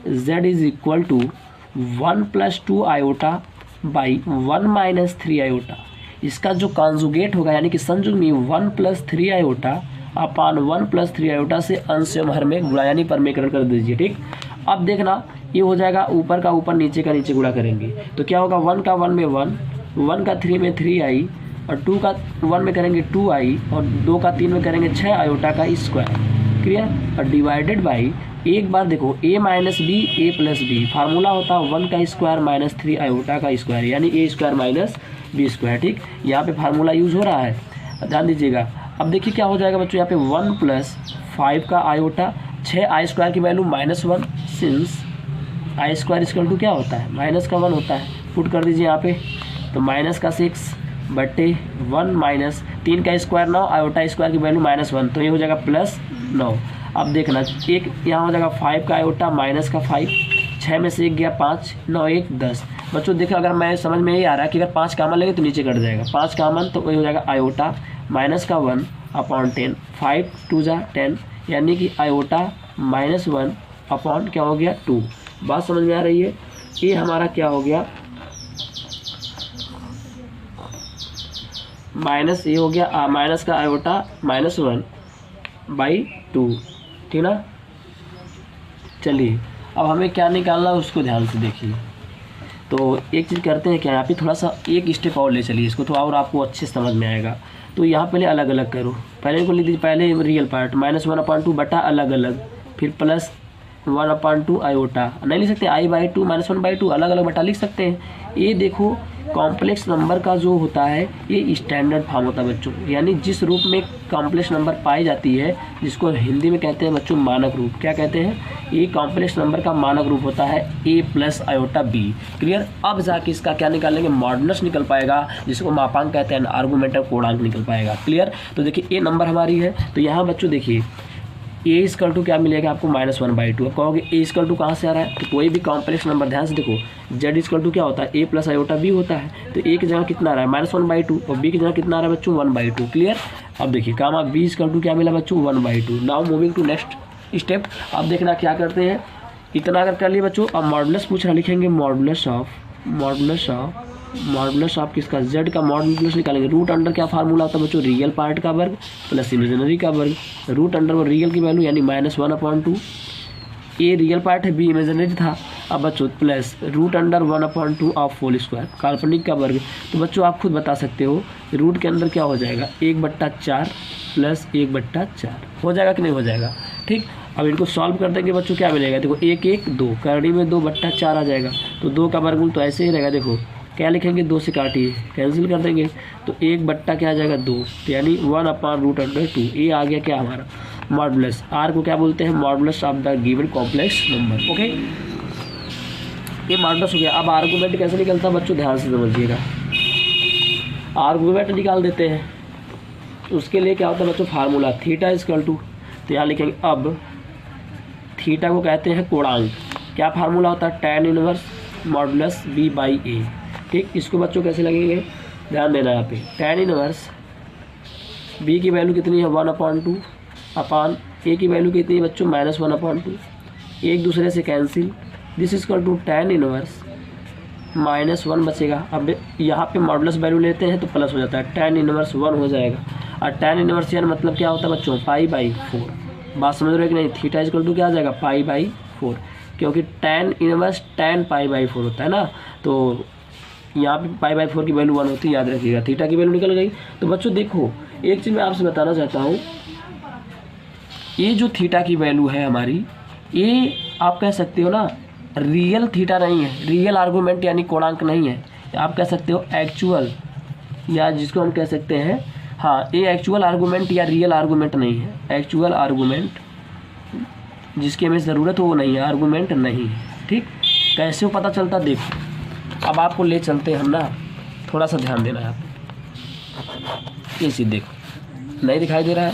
z is equal to 1 + 2 iota by 1 - 3 iota. इसका जो कॉन्जुगेट होगा यानी कि संयुग्मी 1 + 3 आयोटा अपान 1 + 3 आयोटा से अंश एवं हर में गुणा यानी परमेकरण कर दीजिए। ठीक, अब देखना ये हो जाएगा, ऊपर का ऊपर नीचे का नीचे गुणा करेंगे तो क्या होगा, 1 का 1 में 1, 1 का 3 में 3 आई, और 2 का 1 में करेंगे 2 आई, और 2 का 3 में करेंगे 6 आयोटा का स्क्वायर। क्लियर, और डिवाइडेड बाई, एक बार देखो a - b a + b, formula होता है 1 का स्क्वायर - 3 आयोटा का स्क्वायर यानी a² - b स्क्वायर। ठीक, यहाँ पे फार्मूला यूज़ हो रहा है, ध्यान दीजिएगा। अब देखिए क्या हो जाएगा बच्चों, यहाँ पे 1 + 5 का आयोटा, 6 i² की वैल्यू -1, सिंस i² क्या होता है, -1 होता है, पुट कर दीजिए यहाँ पे, तो -6/1 - 3 का स्क्वायर 9, आयोटा स्क्वायर की वैल्यू -1, तो ये हो जाएगा +9। अब देखना, एक यहाँ हो जाएगा 5 का आयोटा -5, 6 में से 1 गया 5, 9 1 10। बच्चों देखो, अगर मैं समझ में ये आ रहा है कि अगर 5 कॉमन लेंगे तो नीचे कट जाएगा, 5 कॉमन तो वही हो जाएगा आयोटा -1 अपॉन 10, 5 2 जा 10, यानी कि आयोटा -1 अपॉन क्या हो गया 2। बात समझ में आ रही है, ये हमारा क्या हो गया, माइनस ये हो गया माइनस का आयोटा -1/2, ठीक ना। चलिए अब हमें क्या निकालना है उसको ध्यान से देखिए। तो एक चीज़ करते हैं क्या, यहाँ पे थोड़ा सा एक स्टेप और ले चलिए इसको, तो और आपको अच्छे समझ में आएगा। तो यहाँ पहले अलग अलग करो, पहले इनको लिख दीजिए, पहले रियल पार्ट -1/2 बटा अलग अलग, फिर +1/2 आयोटा, नहीं लिख सकते i/2 -1/2 अलग अलग बटा लिख सकते हैं। ये देखो कॉम्प्लेक्स नंबर का जो होता है ये स्टैंडर्ड फॉर्म होता है बच्चों, यानी जिस रूप में कॉम्प्लेक्स नंबर पाई जाती है जिसको हिंदी में कहते हैं बच्चों मानक रूप। क्या कहते हैं, ये कॉम्प्लेक्स नंबर का मानक रूप होता है a + आयोटा b। क्लियर। अब जाके इसका क्या निकालेंगे, मॉडुलस निकल पाएगा, जिसको मापांक कहते हैं, आर्गुमेंट और कोणांक निकल पाएगा। क्लियर। तो देखिए ये नंबर हमारी है, तो यहाँ बच्चों देखिए a = क्या मिलेगा आपको -1/2। अब कहोगे a = कहाँ से आ रहा है, तो कोई भी कॉम्प्लेक्स नंबर ध्यान से देखो z = क्या होता है a + आयोटा b होता है, तो a की जगह कितना आ रहा है -1/2 और b की जगह कितना आ रहा है बच्चों 1/2। क्लियर। अब देखिए कामा b = क्या मिला बच्चों 1/2। Now moving to next step. अब देखना क्या करते हैं, इतना अगर कर लिए बच्चों, अब मॉडुलस पूछ रहा, लिखेंगे मॉडुलस ऑफ किसका, z का मॉडुलस निकालेंगे। रूट अंडर क्या फार्मूला होता है बच्चों, रियल पार्ट का वर्ग प्लस इमेजिनरी का वर्ग। रूट अंडर वो रियल की वैल्यू यानी -1/2, ए रियल पार्ट है, बी इमेजिनरी था। अब बच्चों plus root under 1/2 of whole square, काल्पनिक का वर्ग। तो बच्चों आप खुद बता सकते हो रूट के अंदर क्या हो जाएगा 1/4 प्लस 1/4 हो जाएगा कि नहीं हो जाएगा। ठीक। अब इनको सॉल्व कर देंगे बच्चों, क्या मिलेगा, देखो 1 1 2 करनी में 2/4 आ जाएगा, तो 2 का वर्गमूल तो ऐसे ही रहेगा। देखो क्या लिखेंगे, 2 से काटिए कैंसिल कर देंगे, तो 1 क्या आ जाएगा 2, तो यानी 1/√2। ये आ गया क्या हमारा मॉडुलस। आर को क्या बोलते हैं, modulus of the given complex number. Okay, ये मॉडुलस हो गया। अब आर्गुमेंट कैसे निकलता है बच्चों, ध्यान से समझिएगा। आर्गुमेंट निकाल देते हैं, उसके लिए क्या होता है बच्चों फार्मूला थीटा = तो यहाँ लिखेंगे, अब थीटा को कहते हैं कोणांक। क्या फार्मूला होता है, tan इनवर्स मॉडुलस b/a। ठीक। इसको बच्चों कैसे लगेंगे, ध्यान देना यहाँ पे, tan इनवर्स b की वैल्यू कितनी है 1/2 अपान a की वैल्यू कितनी है बच्चों -1/2, एक दूसरे से कैंसिल। दिस = tan इनवर्स -1 बचेगा। अब यहाँ पे मॉडुलस वैल्यू लेते हैं तो प्लस हो जाता है, tan इनवर्स 1 हो जाएगा। और tan इनवर्स यानी मतलब क्या होता है बच्चों π/4। बात समझ रहे हो कि नहीं। थीटा = क्या आ जाएगा π/4, क्योंकि tan इनवर्स tan π/4 होता है ना, तो यहाँ पे π/4 की वैल्यू 1 होती है, याद रखिएगा। थीटा की वैल्यू निकल गई। तो बच्चों देखो एक चीज़ मैं आपसे बताना चाहता हूँ, ये जो थीटा की वैल्यू है हमारी, ये आप कह सकते हो ना रियल थीटा नहीं है, रियल आर्गूमेंट यानी कोणांक नहीं है, आप कह सकते हो एक्चुअल, या जिसको हम कह सकते हैं, हाँ ये एक्चुअल आर्गूमेंट या रियल आर्गूमेंट नहीं है। एक्चुअल आर्गूमेंट जिसकी हमें ज़रूरत हो वो नहीं है, आर्गूमेंट नहीं है। ठीक। कैसे वो पता चलता, देखो अब आपको ले चलते हैं हम ना, थोड़ा सा ध्यान देना है आप। ये चीज़ देखो नहीं दिखाई दे रहा है,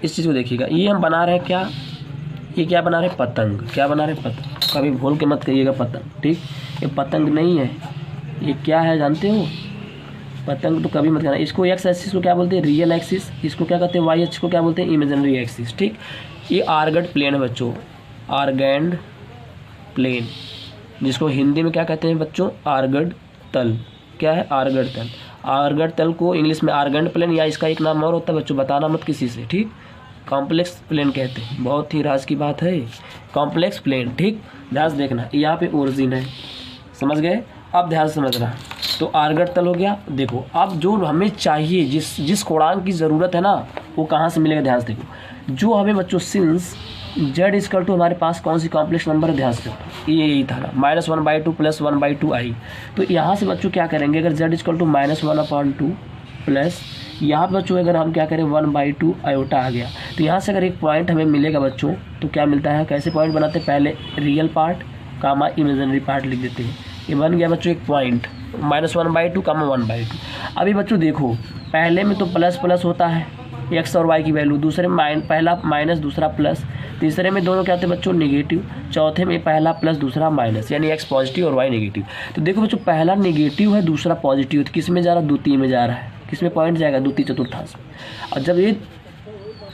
इस चीज़ को देखिएगा। ये हम बना रहे हैं क्या, ये क्या बना रहे हैं, पतंग। क्या बना रहे हैं, पतंग। कभी भूल के मत कहिएगा पतंग। ठीक। ये पतंग नहीं है, ये क्या है जानते हो, पतंग तो कभी मत कहना। इसको एक्स एक्सिस को क्या बोलते हैं, रियल एक्सिस। इसको क्या कहते हैं, वाई एक्सिस को क्या बोलते हैं, इमेजिनरी एक्सिस। ठीक। ये आर्गड प्लेन है बच्चों, आर्गेंड प्लेन, जिसको हिंदी में क्या कहते हैं बच्चों, आर्गड तल। क्या है, आर्गड तल। आर्गड तल को इंग्लिश में आर्गेंड प्लेन, या इसका एक नाम और होता है बच्चों, बताना मत किसी से। ठीक। कॉम्प्लेक्स प्लेन कहते हैं, बहुत ही राज की बात है, कॉम्प्लेक्स प्लेन। ठीक। ध्यान से देखना, यहाँ पे ओरिजिन है, समझ गए। अब ध्यान से समझना, तो आर्गड तल हो गया। देखो अब जो हमें चाहिए, जिस कोणांक की ज़रूरत है ना, वो कहाँ से मिलेगा, ध्यान से देखो। जो हमें बच्चों सिंस z = हमारे पास कौन सी कॉम्प्लेक्स नंबर है, ध्यान से देखो, ये यही था ना -1/2 प्लस 1/2 आई। तो यहाँ से बच्चों क्या करेंगे, अगर z = -1/2 प्लस यहाँ पर बच्चों अगर हम क्या करें 1/2 आयोटा आ गया, तो यहाँ से अगर एक पॉइंट हमें मिलेगा बच्चों, तो क्या मिलता है, कैसे पॉइंट बनाते हैं, पहले रियल पार्ट कामा इमेजिनरी पार्ट लिख देते हैं। ये बन गया बच्चों एक पॉइंट, -1/2 कामा 1/2। अभी बच्चों देखो पहले में तो प्लस प्लस होता है एक्स और वाई की वैल्यू, दूसरे में पहला माइनस दूसरा प्लस, तीसरे में दोनों क्या होते हैं बच्चों नेगेटिव, चौथे में पहला प्लस दूसरा माइनस, यानी एक्स पॉजिटिव और वाई नेगेटिव। तो देखो बच्चों पहला नेगेटिव है दूसरा पॉजिटिव, तो किस में जा रहा है, द्वितीय में जा रहा है। किस में पॉइंट जाएगा, द्वितीय चतुर्थांश में। और जब ये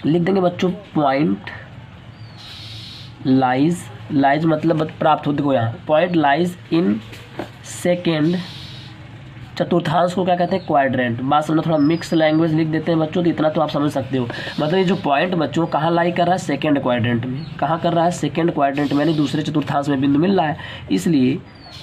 लिख देंगे बच्चों पॉइंट लाइज मतलब प्राप्त हो, देखो यहाँ पॉइंट लाइज इन सेकेंड चतुर्थांश को क्या कहते हैं, क्वाड्रेंट। बात समझो, थोड़ा मिक्स लैंग्वेज लिख देते हैं बच्चों, तो इतना तो आप समझ सकते हो। मतलब ये जो पॉइंट बच्चों कहाँ लाई कर रहा है, सेकंड क्वाड्रेंट में। कहाँ कर रहा है, सेकंड क्वाड्रेंट में, यानी दूसरे चतुर्थांश में बिंदु मिल रहा है। इसलिए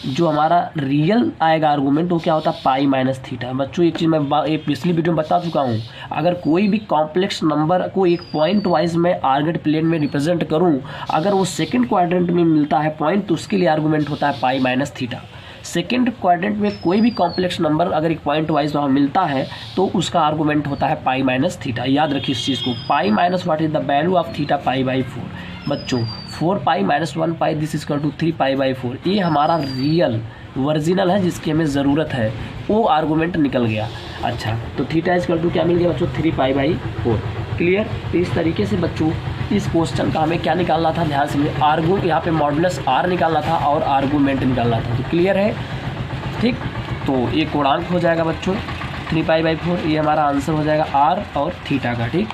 जो हमारा रियल आएगा आर्गूमेंट वो क्या होता है, पाई माइनस थीटा। बच्चों एक चीज़ मैं एक पिछली वीडियो में बता चुका हूँ, अगर कोई भी कॉम्प्लेक्स नंबर को एक पॉइंट वाइज मैं आर्गेट प्लेन में रिप्रेजेंट करूँ, अगर वो सेकंड क्वाड्रेंट में मिलता है पॉइंट, तो उसके लिए आर्गूमेंट होता है pi minus theta. Second quadrant में कोई भी कॉम्प्लेक्स नंबर अगर एक पॉइंट वाइज वहाँ मिलता है तो उसका आर्गूमेंट होता है पाई माइनस थीटा। याद रखिए इस चीज़ को, pi minus what is the value of theta, pi by 4। बच्चों 4 pi minus 1 pi this is equal to 3 pi by 4, ये हमारा रियल वर्जिनल है जिसकी हमें ज़रूरत है, वो आर्गूमेंट निकल गया। अच्छा, तो थीटा इज इक्वल टू क्या मिल गया बच्चों, 3 पाई बाई 4। क्लियर। तो इस तरीके से बच्चों इस क्वेश्चन का हमें क्या निकालना था, ध्यान से आर्गू, यहाँ पे मॉडुलस आर निकालना था और आर्गूमेंट निकालना था। तो क्लियर है, ठीक। तो ये कोणांक हो जाएगा बच्चों 3 पाई बाई 4, ये हमारा आंसर हो जाएगा आर और थीटा का। ठीक,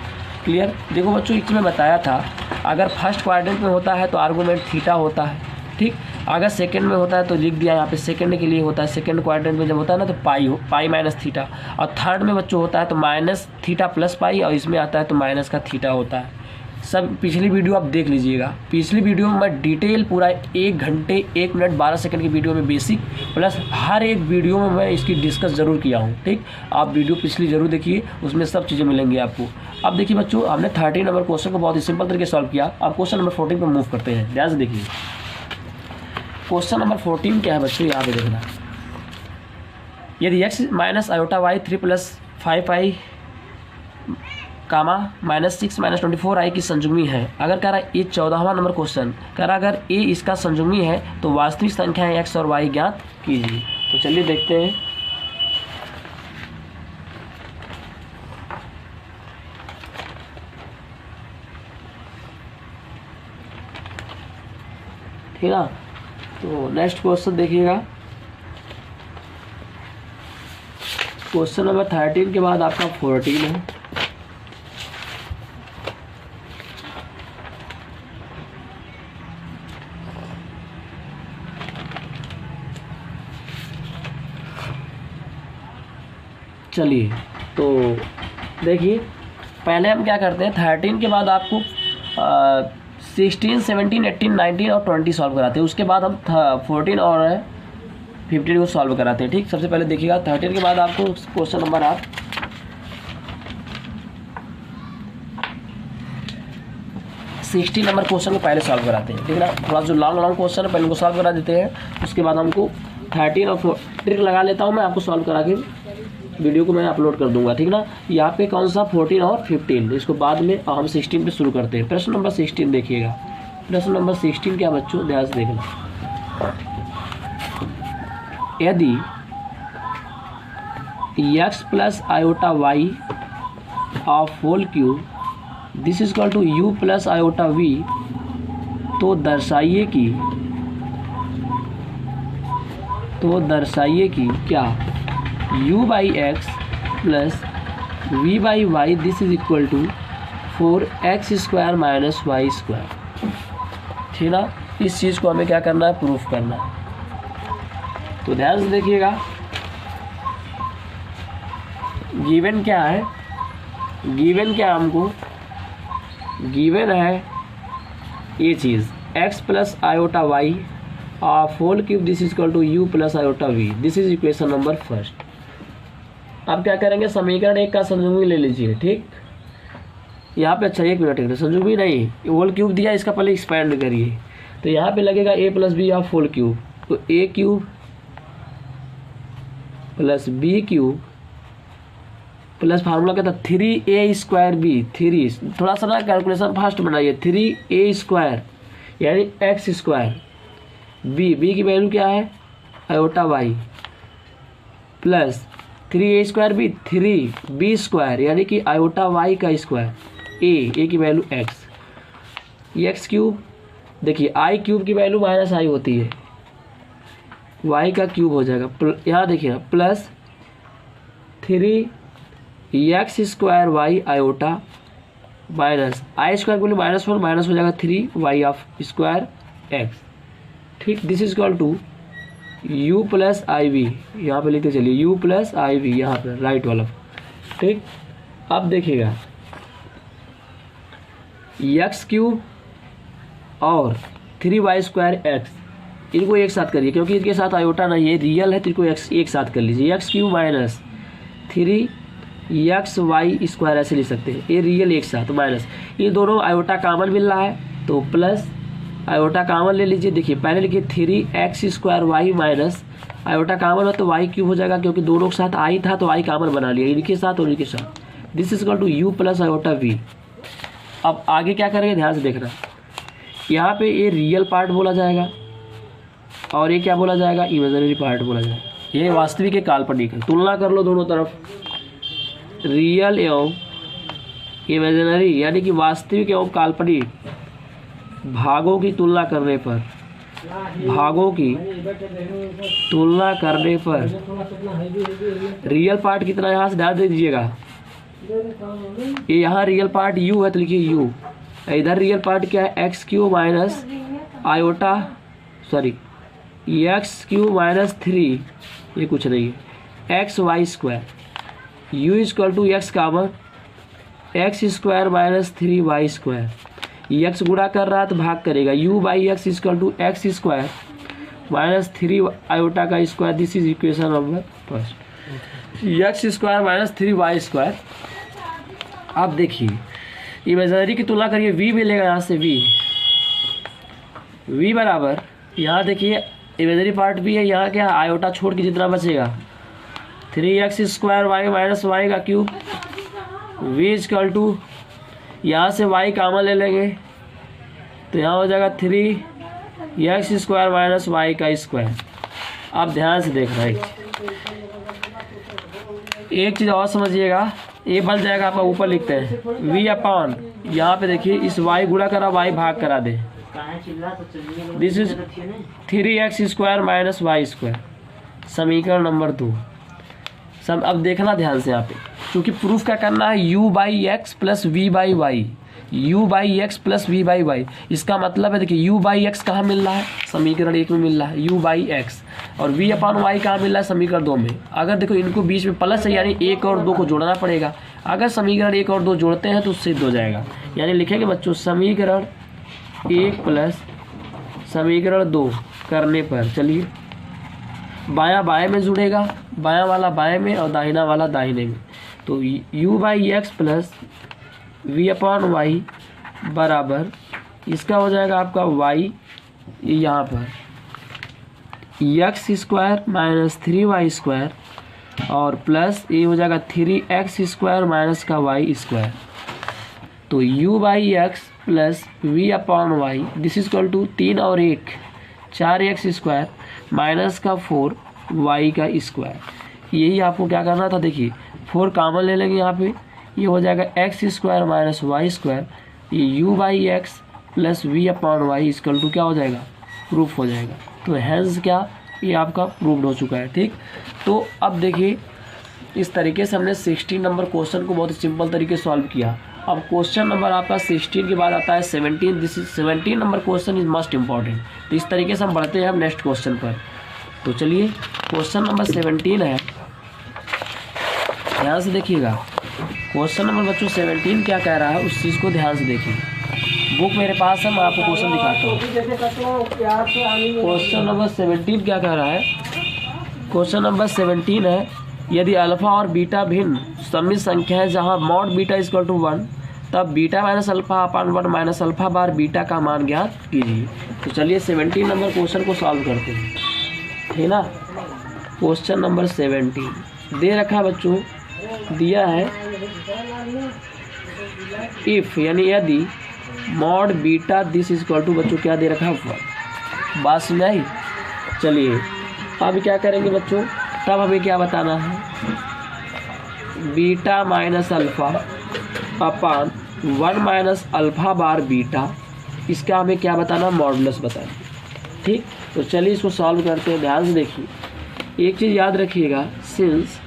क्लियर। देखो बच्चों एक मैं बताया था, अगर फर्स्ट क्वाड्रेंट में होता है तो आर्गूमेंट थीटा होता है, ठीक। अगर सेकंड में होता है तो लिख दिया यहाँ पे सेकंड के लिए होता है, सेकंड क्वाड्रेंट में जब होता है ना तो पाई माइनस थीटा, और थर्ड में बच्चों होता है तो माइनस थीटा प्लस पाई, और इसमें आता है तो माइनस का थीटा होता है। सब पिछली वीडियो आप देख लीजिएगा, पिछली वीडियो में मैं डिटेल पूरा 1 घंटे 1 मिनट 12 सेकंड की वीडियो में बेसिक प्लस हर एक वीडियो में मैं इसकी डिस्कस ज़रूर किया हूँ, ठीक। आप वीडियो पिछली ज़रूर देखिए, उसमें सब चीज़ें मिलेंगी आपको। अब देखिए बच्चों, हमने 13 नंबर क्वेश्चन को बहुत ही सिंपल तरीके से सॉल्व किया। अब क्वेश्चन नंबर 14 पर मूव करते हैं, ध्यान से देखिए। क्वेश्चन नंबर 14 क्या है बच्चों, यहाँ पे देखना, यदि x minus iota y 3 plus 5i comma minus 6 minus 24i की संजुग्मी है। अगर कह रहा है ये 14वां नंबर क्वेश्चन कह रहा है अगर a इसका संजुग्मी है तो वास्तविक संख्याएं x और y ज्ञात कीजिए। तो चलिए देखते हैं। ठीक है, तो नेक्स्ट क्वेश्चन देखिएगा। क्वेश्चन नंबर 13 के बाद आपका 14 है। चलिए तो देखिए, पहले हम क्या करते हैं, 13 के बाद आपको 16, 17, 18, 19 और 20 सॉल्व कराते हैं। उसके बाद हम 14 और 15 को सॉल्व कराते हैं, ठीक। सबसे पहले देखिएगा 13 के बाद आपको क्वेश्चन नंबर आप 16 नंबर क्वेश्चन को पहले सॉल्व कराते हैं, ठीक है ना। थोड़ा जो लॉन्ग क्वेश्चन है पहले उनको सॉल्व करा देते हैं, उसके बाद हमको 13 और 14 लगा लेता हूँ मैं, आपको सॉल्व करा के वीडियो को मैं अपलोड कर दूंगा, ठीक ना। यहाँ पे कौन सा 14 और 15, इसको बाद में हम 16 पे शुरू करते हैं। प्रश्न नंबर 16 देखिएगा। प्रश्न नंबर 16 क्या बच्चों, ध्यान से देखना, यदि x plus iota y of whole cube this is equal to u plus iota v, तो दर्शाइए कि क्या u by x plus v by y this is equal to 4x square minus y square, ठीक ना। इस चीज़ को हमें क्या करना है, प्रूफ करना है। तो ध्यान से देखिएगा, गिवन क्या है, गिवन क्या हमको, गिवन है ये चीज़ x plus iota y of whole cube this is equal to u plus iota v, this is equation number first. अब क्या करेंगे, समीकरण 1 का संयुग्मी ले लीजिए, ठीक। यहाँ पे अच्छा 1 मिनट, संयुग्मी नहीं, होल क्यूब दिया, इसका पहले एक्सपेंड करिए। तो यहाँ पे लगेगा a plus b of whole cube, तो a cube plus b cube plus formula कहता है 3a स्क्वायर बी, 3 थोड़ा सा ना कैलकुलेशन फास्ट बनाइए, 3a स्क्वायर यानी x स्क्वायर, बी की वैल्यू क्या है iota y, plus 3a square b 3b square यानी कि आयोटा वाई का स्क्वायर, a की वैल्यू x क्यूब, देखिए आई क्यूब की वैल्यू माइनस आई होती है, y का क्यूब हो जाएगा, यहाँ देखिए plus 3x square y iota minus आई स्क्वायर की वैल्यू -1 माइनस हो जाएगा 3y ऑफ स्क्वायर x, ठीक। This is equal to u plus I we, यहाँ पे लिखते चलिए u प्लस आई वी, यहाँ पर राइट वाला। ठीक, अब देखिएगा एक्स क्यूब और 3y² एक्स, इनको एक साथ करिए क्योंकि इनके साथ आयोटा नहीं है, रियल है, तो इनको एक साथ कर लीजिए। एक्स क्यूब माइनस 3xy² ऐसे लिख सकते हैं, ये रियल एक साथ माइनस, ये दोनों आयोटा कॉमन मिल रहा है तो प्लस आयोटा कॉमन ले लीजिए। देखिए पहले लिखिए 3x² माइनस आयोटा कॉमन हो तो y क्यूब हो जाएगा, क्योंकि दोनों के साथ आई था तो आई कॉमन बना लिया, इनके साथ और इनके साथ। This is equal to u plus iota v। अब आगे क्या करेंगे ध्यान से देखना, यहाँ पे ये रियल पार्ट बोला जाएगा और ये क्या बोला जाएगा, इमेजिनरी पार्ट बोला जाएगा। ये वास्तविक है काल्पनिक है, तुलना कर लो दोनों तरफ, रियल एवं इमेजिनरी यानी कि वास्तविक एवं काल्पनिक भागों की तुलना करने पर, भागों की तुलना करने पर रियल पार्ट कितना है, यहाँ से ध्यान दे दीजिएगा, ये यहाँ रियल पार्ट u है तो लिखिए u, इधर रियल पार्ट क्या है x cube minus iota x cube minus 3, ये कुछ नहीं है, xy², u equal to x common x² minus 3y², x गुणा कर रहा है तो भाग करेगा, u by x equal to x² minus 3 iota का square. This is equation number first, x² minus 3y²। अब देखिए इमेजिनरी की तुलना करिए, v मिलेगा यहाँ से v बराबर, यहाँ देखिए इमेजिनरी पार्ट भी है, यहाँ क्या आयोटा छोड़ के जितना बचेगा 3x² y माइनस y का क्यूब, v इक्वल टू यहाँ से y कॉमन ले लेंगे तो यहाँ हो जाएगा 3x² माइनस y का स्क्वायर। अब ध्यान से देखना एक चीज़ और समझिएगा, ये बन जाएगा आपका, ऊपर लिखते हैं v अपॉन, यहाँ पे देखिए इस y गुणा करा y भाग करा दे, this is 3x² minus y², समीकरण नंबर 2। सब अब देखना ध्यान से यहाँ पे, क्योंकि प्रूफ क्या करना है, u by x plus v by y, u by x plus v by y. इसका मतलब है देखिए u बाई एक्स कहाँ मिल रहा है, समीकरण 1 में मिल रहा है u बाई एक्स, और v अपॉन वाई कहाँ मिल रहा है, समीकरण 2 में। अगर देखो इनको बीच में प्लस है यानी 1 और 2 को जोड़ना पड़ेगा, अगर समीकरण 1 और 2 जोड़ते हैं तो सिद्ध हो जाएगा। यानी लिखेंगे बच्चों समीकरण 1 प्लस समीकरण 2 करने पर, चलिए बायां बाएं में जुड़ेगा, बायां वाला बाएं में और दाहिना वाला दाहिने में, तो u by x plus v upon y बराबर, इसका हो जाएगा आपका y यहाँ पर x² माइनस 3y² और प्लस ये हो जाएगा 3x² माइनस का y², तो u by x plus v upon y, this is equal to 3 और 1 4x² माइनस का 4y का स्क्वायर। यही आपको क्या करना था, देखिए 4 कॉमन ले लेंगे यहाँ पे, ये हो जाएगा x² माइनस y², ये u by x plus v upon y equal to क्या हो जाएगा, प्रूफ हो जाएगा। तो हैंस क्या, ये आपका प्रूव्ड हो चुका है। ठीक, तो अब देखिए इस तरीके से हमने 16 नंबर क्वेश्चन को बहुत ही सिंपल तरीके से सॉल्व किया। अब क्वेश्चन नंबर आपका 16 के बाद आता है 17। This is 17 number question is most important. तो इस तरीके से हम बढ़ते हैं अब नेक्स्ट क्वेश्चन पर। तो चलिए क्वेश्चन नंबर 17 है, ध्यान से देखिएगा। क्वेश्चन नंबर बच्चों 17 क्या कह रहा है उस चीज़ को ध्यान से देखिए। बुक मेरे पास है, मैं आपको क्वेश्चन दिखाता हूँ। क्वेश्चन नंबर 17 क्या कह रहा है, क्वेश्चन नंबर 17 है, यदि अल्फा और बीटा भिन्न सममित संख्या है जहाँ मॉड बीटा इक्वल टू 1, तब बीटा माइनस अल्फा अपान 1 माइनस अल्फा बार बीटा का मान ज्ञात कीजिए। तो चलिए 17 नंबर क्वेश्चन को सॉल्व करते हैं, है ना। क्वेश्चन नंबर 17 दे रखा है बच्चों, दिया है इफ यानी यदि mod beta this is equal to, बच्चों क्या दे रखा है 1। बात सुन आई। चलिए अब क्या करेंगे बच्चों, तब हमें क्या बताना है, बीटा माइनस अल्फा अपान 1 माइनस अल्फा बार बीटा, इसका हमें क्या बताना, मॉडुलस बताना। ठीक, तो चलिए इसको सॉल्व करते हैं। ध्यान से देखिए, एक चीज़ याद रखिएगा, सिंस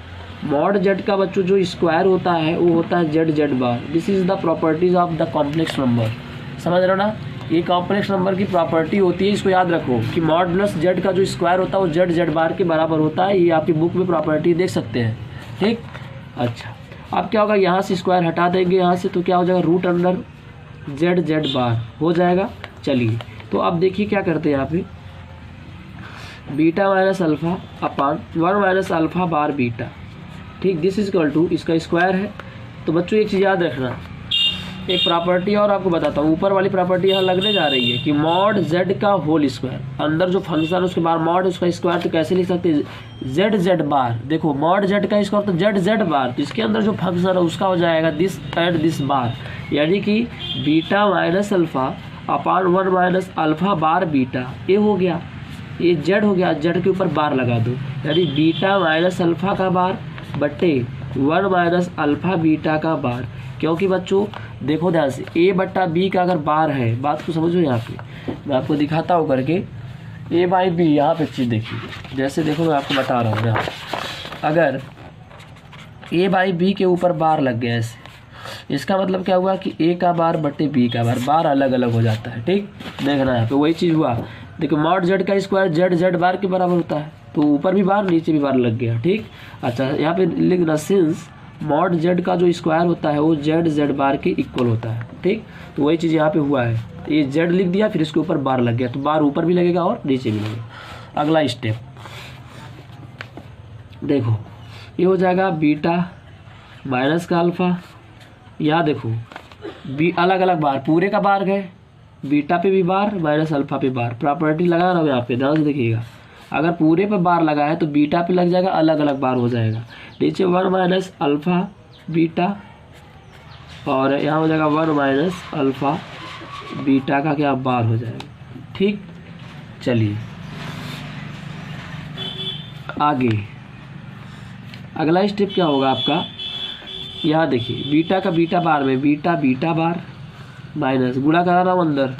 मॉड जेड का बच्चों जो स्क्वायर होता है वो होता है Z z bar. This is the properties of the complex number, समझ रहे हो ना। ये कॉम्प्लेक्स नंबर की प्रॉपर्टी होती है, इसको याद रखो कि मॉडुलस जेड का जो स्क्वायर होता है वो जेड जेड बार के बराबर होता है। ये आपकी बुक में प्रॉपर्टी देख सकते हैं, ठीक। अच्छा, अब क्या होगा, यहाँ से स्क्वायर हटा देंगे यहाँ से, तो क्या हो जाएगा, रूट अंडर जेड जेड बार हो जाएगा। चलिए, तो अब देखिए क्या करते हैं यहाँ पे, beta minus alpha upon 1 minus alpha बार बीटा, ठीक। दिस इज इक्वल टू, इसका स्क्वायर है। तो बच्चों एक चीज़ याद रखना, एक प्रॉपर्टी और आपको बताता हूँ, ऊपर वाली प्रॉपर्टी यहाँ लगने जा रही है कि मॉड जेड का होल स्क्वायर, अंदर जो फंक्शन है उसके बाद मॉड उसका स्क्वायर, तो कैसे लिख सकते हैं, जेड जेड बार। देखो मॉड जेड का स्क्वायर तो जेड जेड बार, तो इसके अंदर जो फंक्शन है उसका हो जाएगा दिस एंड दिस बार, यानी कि beta minus alpha upon 1 minus alpha बार बीटा, ये हो गया, ये जेड हो गया, जेड के ऊपर बार लगा दो, यानी बीटा माइनस अल्फ़ा का बार बट्टे 1 माइनस अल्फ़ा बीटा का बार। क्योंकि बच्चों देखो ध्यान से, ए बट्टा बी का अगर बार है, बात को समझो यहाँ पे मैं आपको दिखाता हूँ करके, ए बाई बी, यहाँ पे चीज़ देखिए, जैसे देखो मैं आपको बता रहा हूँ यहाँ, अगर ए बाई बी के ऊपर बार लग गया ऐसे, इसका मतलब क्या हुआ कि ए का बार बट्टे बी का बार, बार अलग अलग हो जाता है, ठीक। देखना यहाँ पे वही चीज़ हुआ, देखो मॉड जेड का स्क्वायर जेड जेड बार के बराबर होता है, तो ऊपर भी बार नीचे भी बार लग गया, ठीक। अच्छा, यहाँ पे लिखना, सिंस मॉड जेड का जो स्क्वायर होता है वो जेड जेड बार के इक्वल होता है, ठीक। तो वही चीज़ यहाँ पे हुआ है, तो ये जेड लिख दिया, फिर इसके ऊपर बार लग गया, तो बार ऊपर भी लगेगा और नीचे भी लगेगा। अगला स्टेप देखो, ये हो जाएगा बीटा माइनस का अल्फ़ा, यहाँ देखो बी अलग अलग बार, पूरे का बार गए, बीटा पे भी बार माइनस अल्फ़ा पे बार, प्रॉपर्टी लगा रहा हूँ यहाँ पे, ध्यान से देखिएगा, अगर पूरे पे बार लगा है तो बीटा पे लग जाएगा, अलग अलग बार हो जाएगा, नीचे 1 माइनस अल्फ़ा बीटा, और यहाँ हो जाएगा 1 माइनस अल्फ़ा बीटा का क्या बार हो जाएगा, ठीक। चलिए आगे, अगला स्टेप क्या होगा आपका, यहाँ देखिए बीटा का बीटा बार में बीटा बीटा बार माइनस गुणा करा रहा हूँ अंदर,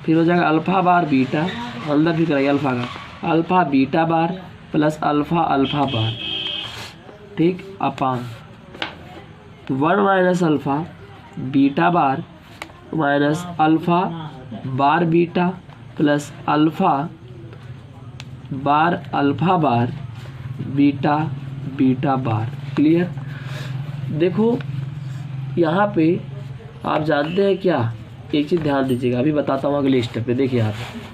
फिर हो जाएगा अल्फ़ा बार बीटा, अंदर फिर कराइए अल्फ़ा का, अल्फ़ा बीटा बार प्लस अल्फ़ा अल्फ़ा बार, ठीक, अपान 1 माइनस अल्फ़ा बीटा बार माइनस अल्फ़ा बार बीटा प्लस अल्फ़ा बार अल्फ़ा बार बीटा बीटा बार। क्लियर। देखो यहाँ पे आप जानते हैं क्या, एक चीज़ ध्यान दीजिएगा, अभी बताता हूँ अगले स्टेप पे। देखिए यहाँ पे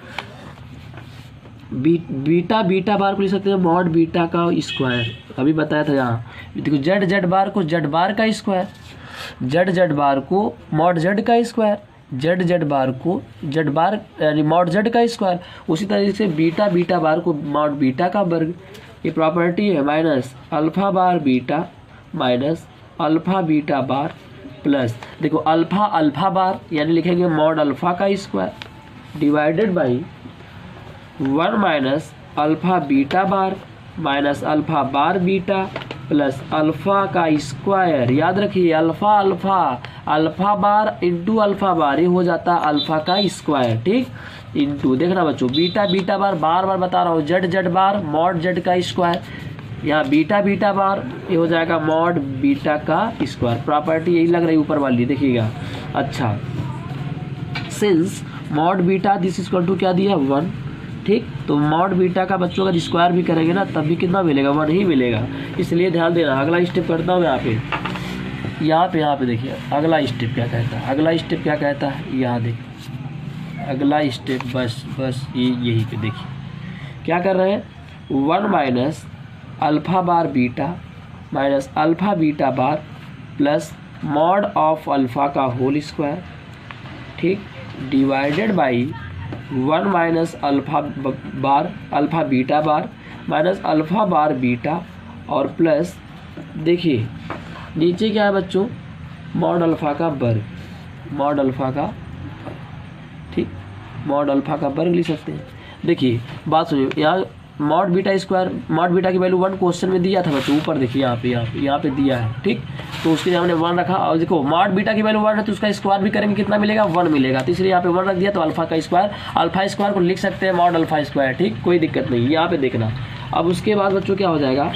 बीटा बीटा बार को लिख सकते हैं मॉड बीटा का स्क्वायर, अभी बताया था यहाँ। देखो जेड जेड बार को जेड बार का स्क्वायर, जेड जेड बार को मॉड जेड का स्क्वायर, जेड जेड बार को जेड बार यानी मॉड जेड का स्क्वायर। उसी तरीके से बीटा बीटा बार को मॉड बीटा का वर्ग। ये प्रॉपर्टी है माइनस अल्फ़ा बार बीटा माइनस अल्फ़ा बीटा बार प्लस, देखो अल्फ़ा अल्फ़ा बार यानी लिखेंगे मॉड अल्फ़ा का square divided by 1 minus alpha beta bar minus alpha bar beta plus alpha का स्क्वायर। याद रखिए alpha alpha alpha bar into alpha बार, ये हो जाता है अल्फ़ा का स्क्वायर, ठीक, इंटू देखना बच्चों बीटा बीटा बार, बार बार बता रहा हूँ, z z bar mod z का स्क्वायर, यहाँ बीटा बीटा बार ये हो जाएगा मॉड बीटा का स्क्वायर। प्रॉपर्टी यही लग रही है ऊपर वाली, देखिएगा। अच्छा, since mod beta this equal to क्या दिया 1, ठीक, तो मॉड बीटा का बच्चों अगर स्क्वायर भी करेंगे ना तब भी कितना मिलेगा 1 ही मिलेगा, इसलिए ध्यान देना। अगला स्टेप करता हूँ यहाँ पे देखिए अगला स्टेप क्या कहता है, अगला स्टेप क्या कहता है, यहाँ देखिए अगला स्टेप बस यही पे देखिए क्या कर रहे हैं, 1 minus alpha bar beta minus alpha beta bar plus mod of alpha का होल स्क्वायर, ठीक, divided by 1 minus alpha bar alpha beta bar minus alpha bar beta और प्लस देखिए नीचे क्या है बच्चों, मॉड अल्फ़ा का वर्ग, मॉड अल्फ़ा का, ठीक, मॉड अल्फ़ा का वर्ग लिख सकते हैं। देखिए बात सुनिए, यहाँ mod beta square, mod beta की वैल्यू 1 क्वेश्चन में दिया था बच्चों, ऊपर देखिए यहाँ पे दिया है, ठीक, तो उसके लिए हमने 1 रखा। और देखो मॉड बीटा की वैल्यू 1 है तो उसका स्क्वायर भी करेंगे कितना मिलेगा 1 मिलेगा, तो इसलिए यहाँ पे 1 रख दिया, तो अल्फ़ा का स्क्वायर, अल्फ़ा स्क्वायर को लिख सकते हैं मॉड अल्फ़ा स्क्वायर, ठीक, कोई दिक्कत नहीं, यहाँ पे देखना। अब उसके बाद बच्चों क्या हो जाएगा,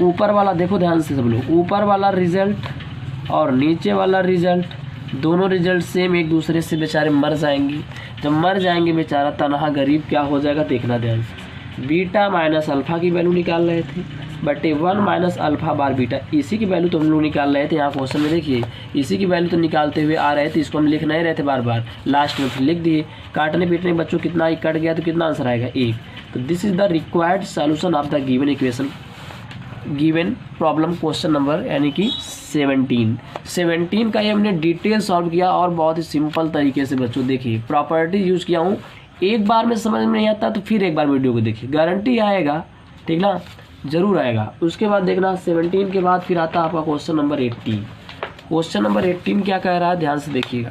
ऊपर वाला देखो ध्यान से सब लोग, ऊपर वाला रिजल्ट और नीचे वाला रिजल्ट दोनों रिजल्ट सेम, एक दूसरे से बेचारे मर जाएंगे। जब मर जाएंगे बेचारा तनहा गरीब क्या हो जाएगा, देखना ध्यान से। बीटा माइनस अल्फ़ा की वैल्यू निकाल रहे थे, बटे 1 माइनस अल्फ़ा बार बीटा, इसी की वैल्यू तो हम लोग निकाल रहे थे। यहाँ क्वेश्चन में देखिए इसी की वैल्यू तो निकालते हुए आ रहे थे, इसको हम लिख नहीं रहे थे बार बार, लास्ट में फिर लिख दिए। काटने पीटने बच्चों कितना ही कट गया तो कितना आंसर आएगा 1। तो this is the required solution of the given equation, given problem question number यानी कि 17 का ये हमने डिटेल सॉल्व किया और बहुत ही सिंपल तरीके से। बच्चों देखिए प्रॉपर्टी यूज़ किया हूँ, एक बार में समझ में नहीं आता तो फिर एक बार वीडियो को देखिए, गारंटी आएगा, ठीक ना, जरूर आएगा। उसके बाद देखना 17 के बाद फिर आता है आपका क्वेश्चन नंबर 18। क्वेश्चन नंबर 18 क्या कह रहा है, ध्यान से देखिएगा।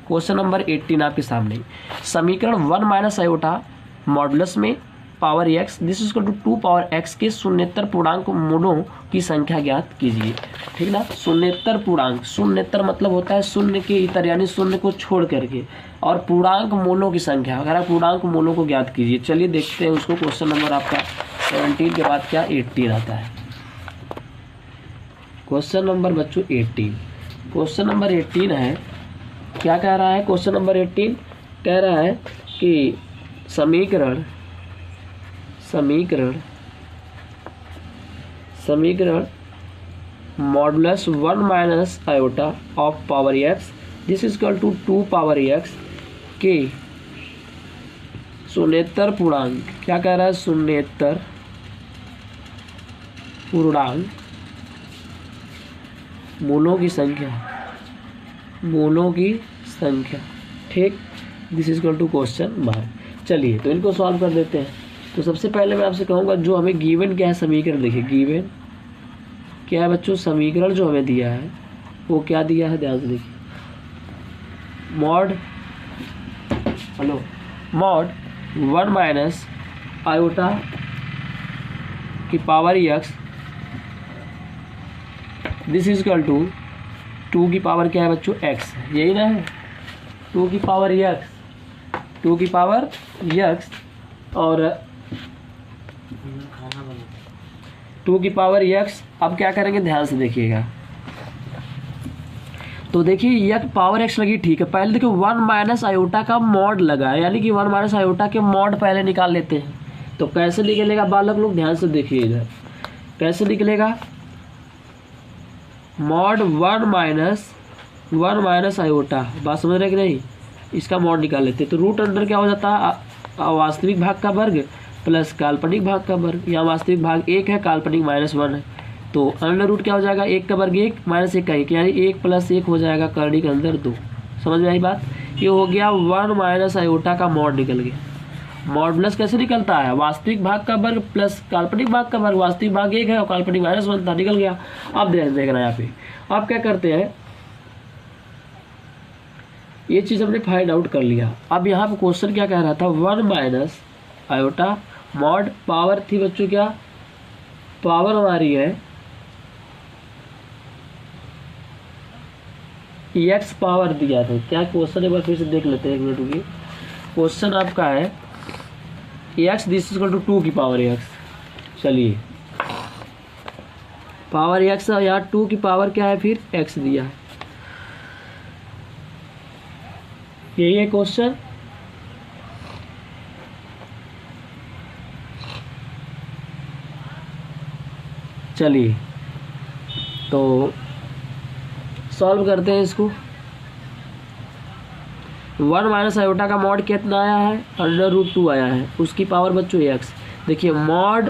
क्वेश्चन नंबर 18 आपके सामने, समीकरण 1 माइनस आयोटा मॉडुलस में power x this is to 2 power x के शून्येतर पूर्णांक मूलों की संख्या ज्ञात कीजिए, ठीक ना। शून्येतर पूर्णांक, शून्येतर मतलब होता है शून्य के इतर यानी शून्य को छोड़ करके, और पूर्णांक मूलों की संख्या अगर पूर्णांक मूलों को ज्ञात कीजिए। चलिए देखते हैं उसको। क्वेश्चन नंबर आपका 17 के बाद क्या 18 आता है। क्वेश्चन नंबर बच्चों 18, क्वेश्चन नंबर 18 है, क्या कह रहा है क्वेश्चन नंबर 18, कह रहा है कि समीकरण modulus 1 minus iota of power x this is equal to 2 power x के शून्येतर पूर्णांक, क्या कह रहा है, शून्येतर पूर्णांक मूलों की संख्या, ठीक, this is equal to question mark. चलिए तो इनको सॉल्व कर देते हैं। तो सबसे पहले मैं आपसे कहूँगा जो हमें गिवन क्या है समीकरण, देखिए गिवन क्या है बच्चों, समीकरण जो हमें दिया है वो क्या दिया है, ध्यान से देखिए, मॉड 1 माइनस आयोटा की power x this is equal to 2 की पावर क्या है बच्चों एक्स, यही ना है, 2 की पावर एक्स और 2 की पावर एक्स। अब क्या करेंगे ध्यान से देखिएगा। तो देखिए यह पावर एक्स लगी, ठीक है। पहले देखिए 1 माइनस आयोटा का मॉड लगा है, यानी कि 1 माइनस आयोटा के मॉड पहले निकाल लेते हैं। तो कैसे निकलेगा बालक लोग, ध्यान से देखिए इधर कैसे निकलेगा, मॉड 1 माइनस आयोटा, बात समझ रहे कि नहीं, इसका मॉड निकाल लेते हैं। तो रूट अंडर क्या हो जाता है, वास्तविक भाग का वर्ग प्लस काल्पनिक भाग का वर्ग, यहाँ वास्तविक भाग 1 है, काल्पनिक -1 है, तो अंडर रूट क्या हो जाएगा, 1 का वर्ग 1 माइनस 1 का 1, यानी 1 प्लस 1 हो जाएगा, करनी के अंदर 2। समझ में आई बात, ये हो गया 1 माइनस आयोटा का मॉड निकल गया। मॉडुलस कैसे निकलता है, वास्तविक भाग का वर्ग प्लस काल्पनिक भाग का वर्ग, वास्तविक भाग 1 है और काल्पनिक -1 था, निकल गया। अब देखना यहाँ पे, अब क्या करते हैं, ये चीज़ हमने फाइंड आउट कर लिया। अब यहाँ पे क्वेश्चन क्या कह रहा था, 1 माइनस आयोटा मॉड पावर थी बच्चों, क्या पावर हमारी है एक्स पावर दिया था, क्या क्वेश्चन एक बार फिर से देख लेते हैं, 1 मिनट रुकिए। क्वेश्चन आपका है x this is equal to 2 की पावर एक्स, चलिए पावर एक्स, यहाँ 2 की पावर क्या है, फिर एक्स दिया है, यही है क्वेश्चन। चलिए तो सॉल्व करते हैं इसको। 1 माइनस आयोटा का मॉड कितना आया है, √2 आया है, उसकी पावर बच्चों एक्स। देखिए मॉड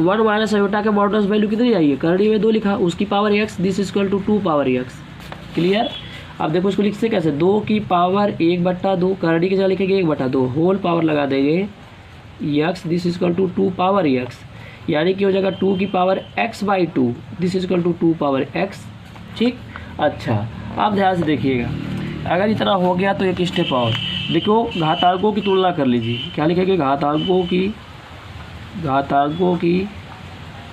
1 माइनस आयोटा के मॉडुलस वैल्यू कितनी आई है, करनी में 2 लिखा, उसकी power x this is equal to 2 power x, clear. अब देखो इसको लिखते कैसे, 2 की पावर 1/2, करनी की जगह लिखेंगे 1/2, होल पावर लगा देंगे x this is equal to 2 power x, यानी कि हो जाएगा 2 की power x/2 this is equal to 2 power x, ठीक। अच्छा आप ध्यान से देखिएगा, अगर इतना हो गया तो एक स्टेप और देखो, घातांकों की तुलना कर लीजिए, क्या लिखेंगे, घातांकों की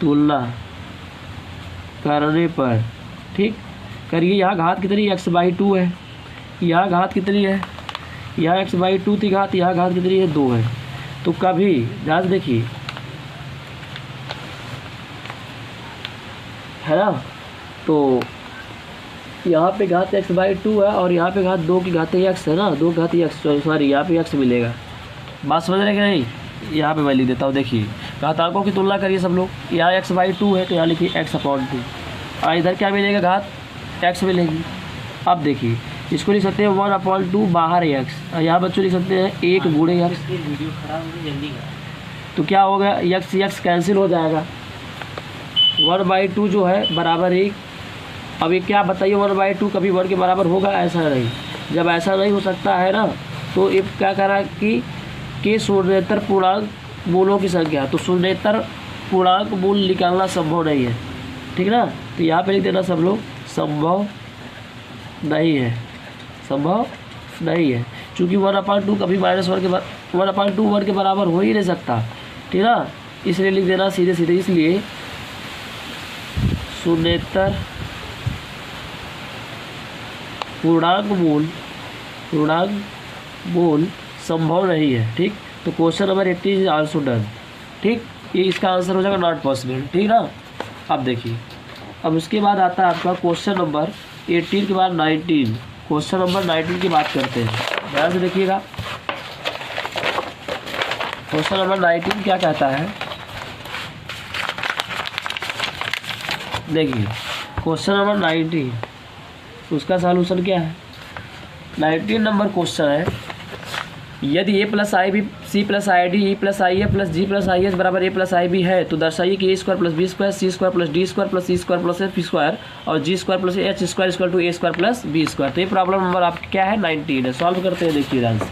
तुलना करने पर, ठीक, करिए। यहाँ घात कितनी x/2 है, यहाँ घात कितनी है, यहाँ x/2 थी घात, यहाँ घात कितनी है 2 है। तो कभी ध्यान से देखिए, है ना, तो यहाँ पे घात x/2 है और यहाँ पे घात 2 की घात x है ना, 2 घात x, सॉरी यहाँ पे x मिलेगा। बात समझ रहे कि नहीं? यहाँ पे मैं लिख देता हूँ, देखिए घातांकों की तुलना करिए सब लोग। यहाँ x/2 है तो यहाँ लिखिए x/2 और इधर क्या मिलेगा, घात x मिलेगी। अब देखिए इसको लिख सकते हैं 1/2 बाहर x और यहाँ बच्चों लिख सकते हैं 1 गुणे x। तो क्या होगा, x कैंसिल हो जाएगा, 1/2 जो है बराबर 1। अब ये क्या बताइए, 1/2 कभी 1 के बराबर होगा? ऐसा नहीं। जब ऐसा नहीं हो सकता है ना, तो ये क्या करा कि शून्येतर पूर्णांक मूलों की संख्या, तो शून्येतर पूर्णांक मूल निकालना संभव नहीं है, ठीक ना। तो यहाँ पे लिख देना सब लोग संभव नहीं है, संभव नहीं है, क्योंकि 1/2 कभी -1 के 1/2 1 के बराबर हो ही नहीं सकता, ठीक ना। इसलिए लिख देना सीधे सीधे, इसलिए शून्येतर पूर्णांक मूल संभव नहीं है, ठीक। तो question number 80 is answer done, ठीक। ये इसका आंसर हो जाएगा नॉट पॉसिबल, ठीक ना। अब देखिए, अब उसके बाद आता है आपका क्वेश्चन नंबर 18 के बाद 19। क्वेश्चन नंबर 19 की बात करते हैं, ध्यान से देखिएगा। क्वेश्चन नंबर 19 क्या कहता है, देखिए क्वेश्चन नंबर 19, उसका सॉल्यूशन क्या है। 19 नंबर क्वेश्चन है, यदि a+ib c+id e+if g+is बराबर a+ib है तो दर्शाइए कि a² + b² c² + d² + c² + f² और g² + h² = a² + b²। तो ये प्रॉब्लम नंबर आपका क्या है, 19 है। सॉल्व करते हैं, देखिए ध्यान से।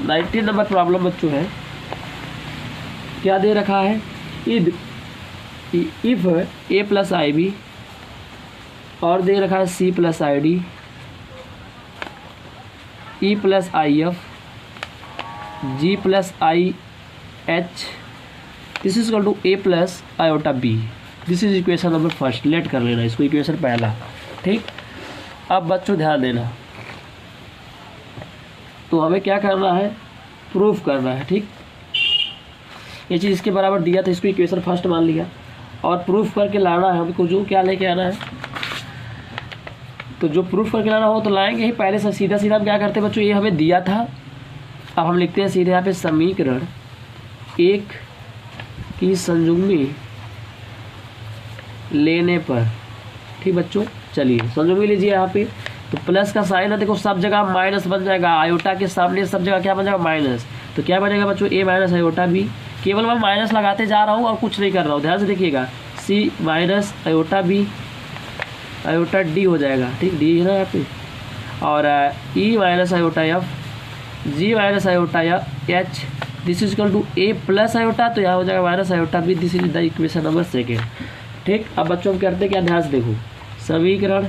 19 नंबर प्रॉब्लम बच्चों है, क्या दे रखा है, इफ a+ib और दे रखा है c+id e+if g+ih, this is equal to a+iota b। This is equation number first, let कर लेना इसको, इक्वेशन पहला, ठीक। अब बच्चों ध्यान देना, तो हमें क्या करना है, प्रूफ करना है, ठीक। ये चीज़ इसके बराबर दिया था, इसको इक्वेशन फर्स्ट मान लिया और प्रूफ करके लाना है हमको। जो क्या लेके आना है, तो जो प्रूफ करके लाना हो तो लाएंगे ही। पहले से सीधा सीधा हम क्या करते हैं बच्चों, ये हमें दिया था, अब हम लिखते हैं सीधे यहाँ पे समीकरण 1 की संयुग्मी लेने पर, ठीक बच्चों। चलिए संयुग्मी लीजिए यहाँ पे, तो प्लस का साइन है, देखो सब जगह माइनस बन जाएगा, आयोटा के सामने सब जगह क्या बन जाएगा, माइनस। तो क्या बनेगा बच्चों, a - आयोटा b। केवल मैं माइनस लगाते जा रहा हूँ और कुछ नहीं कर रहा हूँ, ध्यान से देखिएगा। c - iota b iota d हो जाएगा, ठीक, d है ना यहाँ पे। और e - iota f g - iota h, this is equal to a+ iota, तो यहाँ हो जाएगा - iota b। This is the equation number second, ठीक। अब बच्चों हम करते क्या, ध्यान से देखो, समीकरण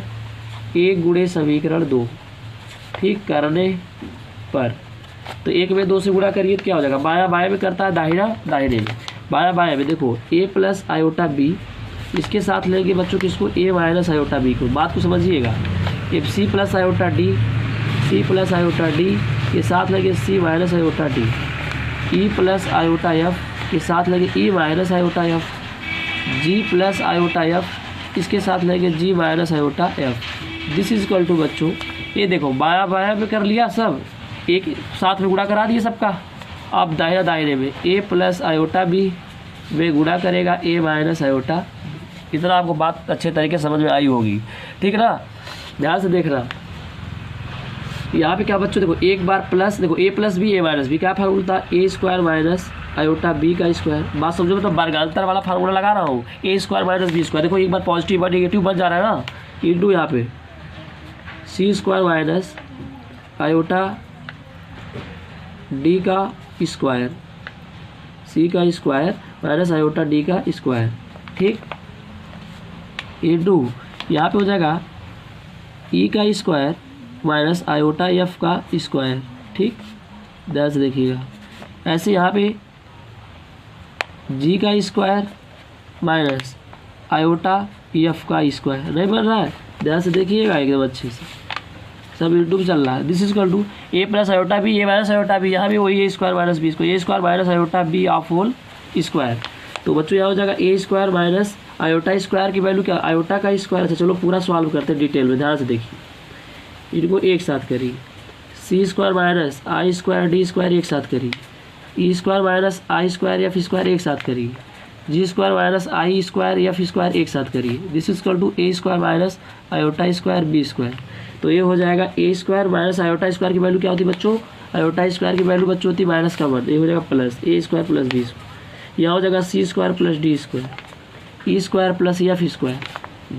1 गुणे समीकरण 2, ठीक करने पर, तो 1 में 2 से गुणा करिए तो क्या हो जाएगा, बायां बाएं में करता है, दाहिना दाहिने में। बायां बाएं में देखो a+ आयोटा b, इसके साथ लेंगे बच्चों किसको, a - आयोटा b को। बात को समझिएगा, अब c+ iota d, c+ iota d के साथ लेंगे c - iota d, e+ iota f के साथ लेंगे e - iota f, g+ iota f इसके साथ लेंगे g - iota f। This is equal to बच्चों, ये देखो बायां बायां में कर लिया, सब एक साथ में गुणा करा दिए सबका। अब दाहिना दाहिने में a+ आयोटा b में गुणा करेगा a - आयोटा। इतना आपको बात अच्छे तरीके से समझ में आई होगी, ठीक ना। ध्यान से देखना, यहाँ पे क्या बच्चों देखो, एक बार प्लस, देखो a + b a - b क्या फार्मूला था, a² - आयोटा b का स्क्वायर। बात समझो, मतलब वर्गांतर वाला फार्मूला लगा रहा हूँ, a² - b²। देखो एक बार पॉजिटिव बार नेगेटिव बन जा रहा है ना, इंटू यहाँ पे c² - आयोटा d का स्क्वायर, c का स्क्वायर - आयोटा d का स्क्वायर, ठीक, इंटू यहाँ पे हो जाएगा e का स्क्वायर - आयोटा f का स्क्वायर, ठीक। ध्यान से देखिएगा, ऐसे यहाँ पे g का स्क्वायर - आयोटा f का स्क्वायर नहीं बन रहा है, ध्यान से देखिएगा एकदम अच्छे से, सब यूट्यूब चल रहा है। This is equal to a+ iota b, a - iota b, यहाँ भी वही a² - b को, a² - iota b of whole square. तो बच्चों यहाँ हो जाएगा a² - आयोटा स्क्वायर की वैल्यू क्या, आयोटा का स्क्वायर। अच्छा चलो पूरा सॉल्व करते हैं डिटेल में, ध्यान से देखिए। इनको एक साथ करी, सी स्क्वायर माइनस आई स्क्वायर डी स्क्वायर एक साथ करी, ई स्क्वायर माइनस आई स्क्वायर एफ स्क्वायर एक साथ करी, जी स्क्वायर माइनस आई स्क्वायर एफ स्क्वायर एक साथ करिए। This is equal to A square minus iota square B square. तो ये हो जाएगा A square minus iota square की वैल्यू क्या होती है बच्चों, आयोटा स्क्वायर की वैल्यू बच्चों होती है माइनस का 1, ये हो जाएगा प्लस ए स्क्वायर प्लस बी स्क्वायर। यहाँ हो जाएगा सी square plus d square, e square plus f square,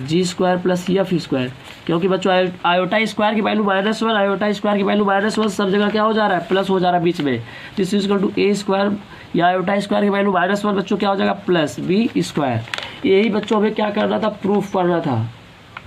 g square plus f square. क्योंकि बच्चों आयोटा स्क्वायर की वैल्यू -1, आयोटा स्क्वायर की वैल्यू -1 सब जगह क्या हो जा रहा है, प्लस हो जा रहा है बीच में। This is equal to A square या आयोटा स्क्वायर की वैल्यू -1 बच्चों क्या हो जाएगा प्लस बी स्क्वायर। यही बच्चों हमें क्या करना था, प्रूफ करना था।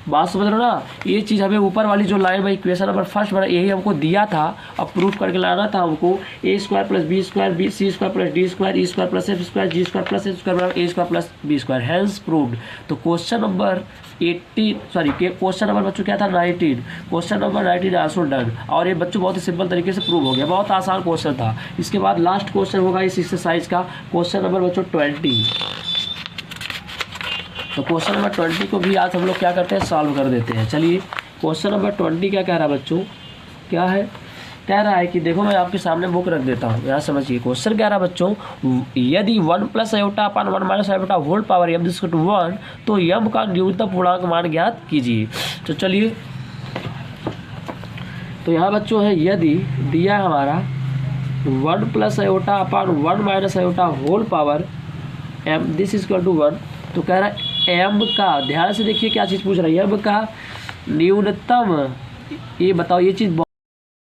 बात समझ रहे हो ना, ये चीज़ हमें ऊपर वाली जो लाइन में इक्वेशन नंबर फर्स्ट बना यही हमको दिया था, अब प्रूफ करके लाना था हमको। A square plus b square, b c square plus d square, e square plus f square, g square plus f square बराबर a square plus b square, hence proved. तो question number 18 sorry question number बच्चों क्या था 19, क्वेश्चन नंबर 19 आंसर डन। और ये बच्चों बहुत ही सिंपल तरीके से प्रूव हो गया, बहुत आसान क्वेश्चन था। इसके बाद लास्ट क्वेश्चन होगा इस एक्सरसाइज का, क्वेश्चन नंबर बच्चों 20। तो क्वेश्चन नंबर 20 को भी आज हम लोग क्या करते हैं, सॉल्व कर देते हैं। चलिए क्वेश्चन नंबर 20 क्या कह रहा है बच्चों, क्या है, कह रहा है कि देखो मैं आपके सामने बुक रख देता हूँ, यहाँ समझिए। क्वेश्चन कह रहा है बच्चों, यदि 1 plus iota upon 1 minus iota whole power m equal to 1, तो m का न्यूनतम पूर्णांक मान ज्ञात कीजिए। तो चलिए, तो यहाँ बच्चों है यदि दिया हमारा 1 plus iota upon 1 minus iota whole power m this equal to 1, तो कह रहा है m का, ध्यान से देखिए क्या चीज़ पूछ रही है, m का न्यूनतम, ये बताओ ये चीज़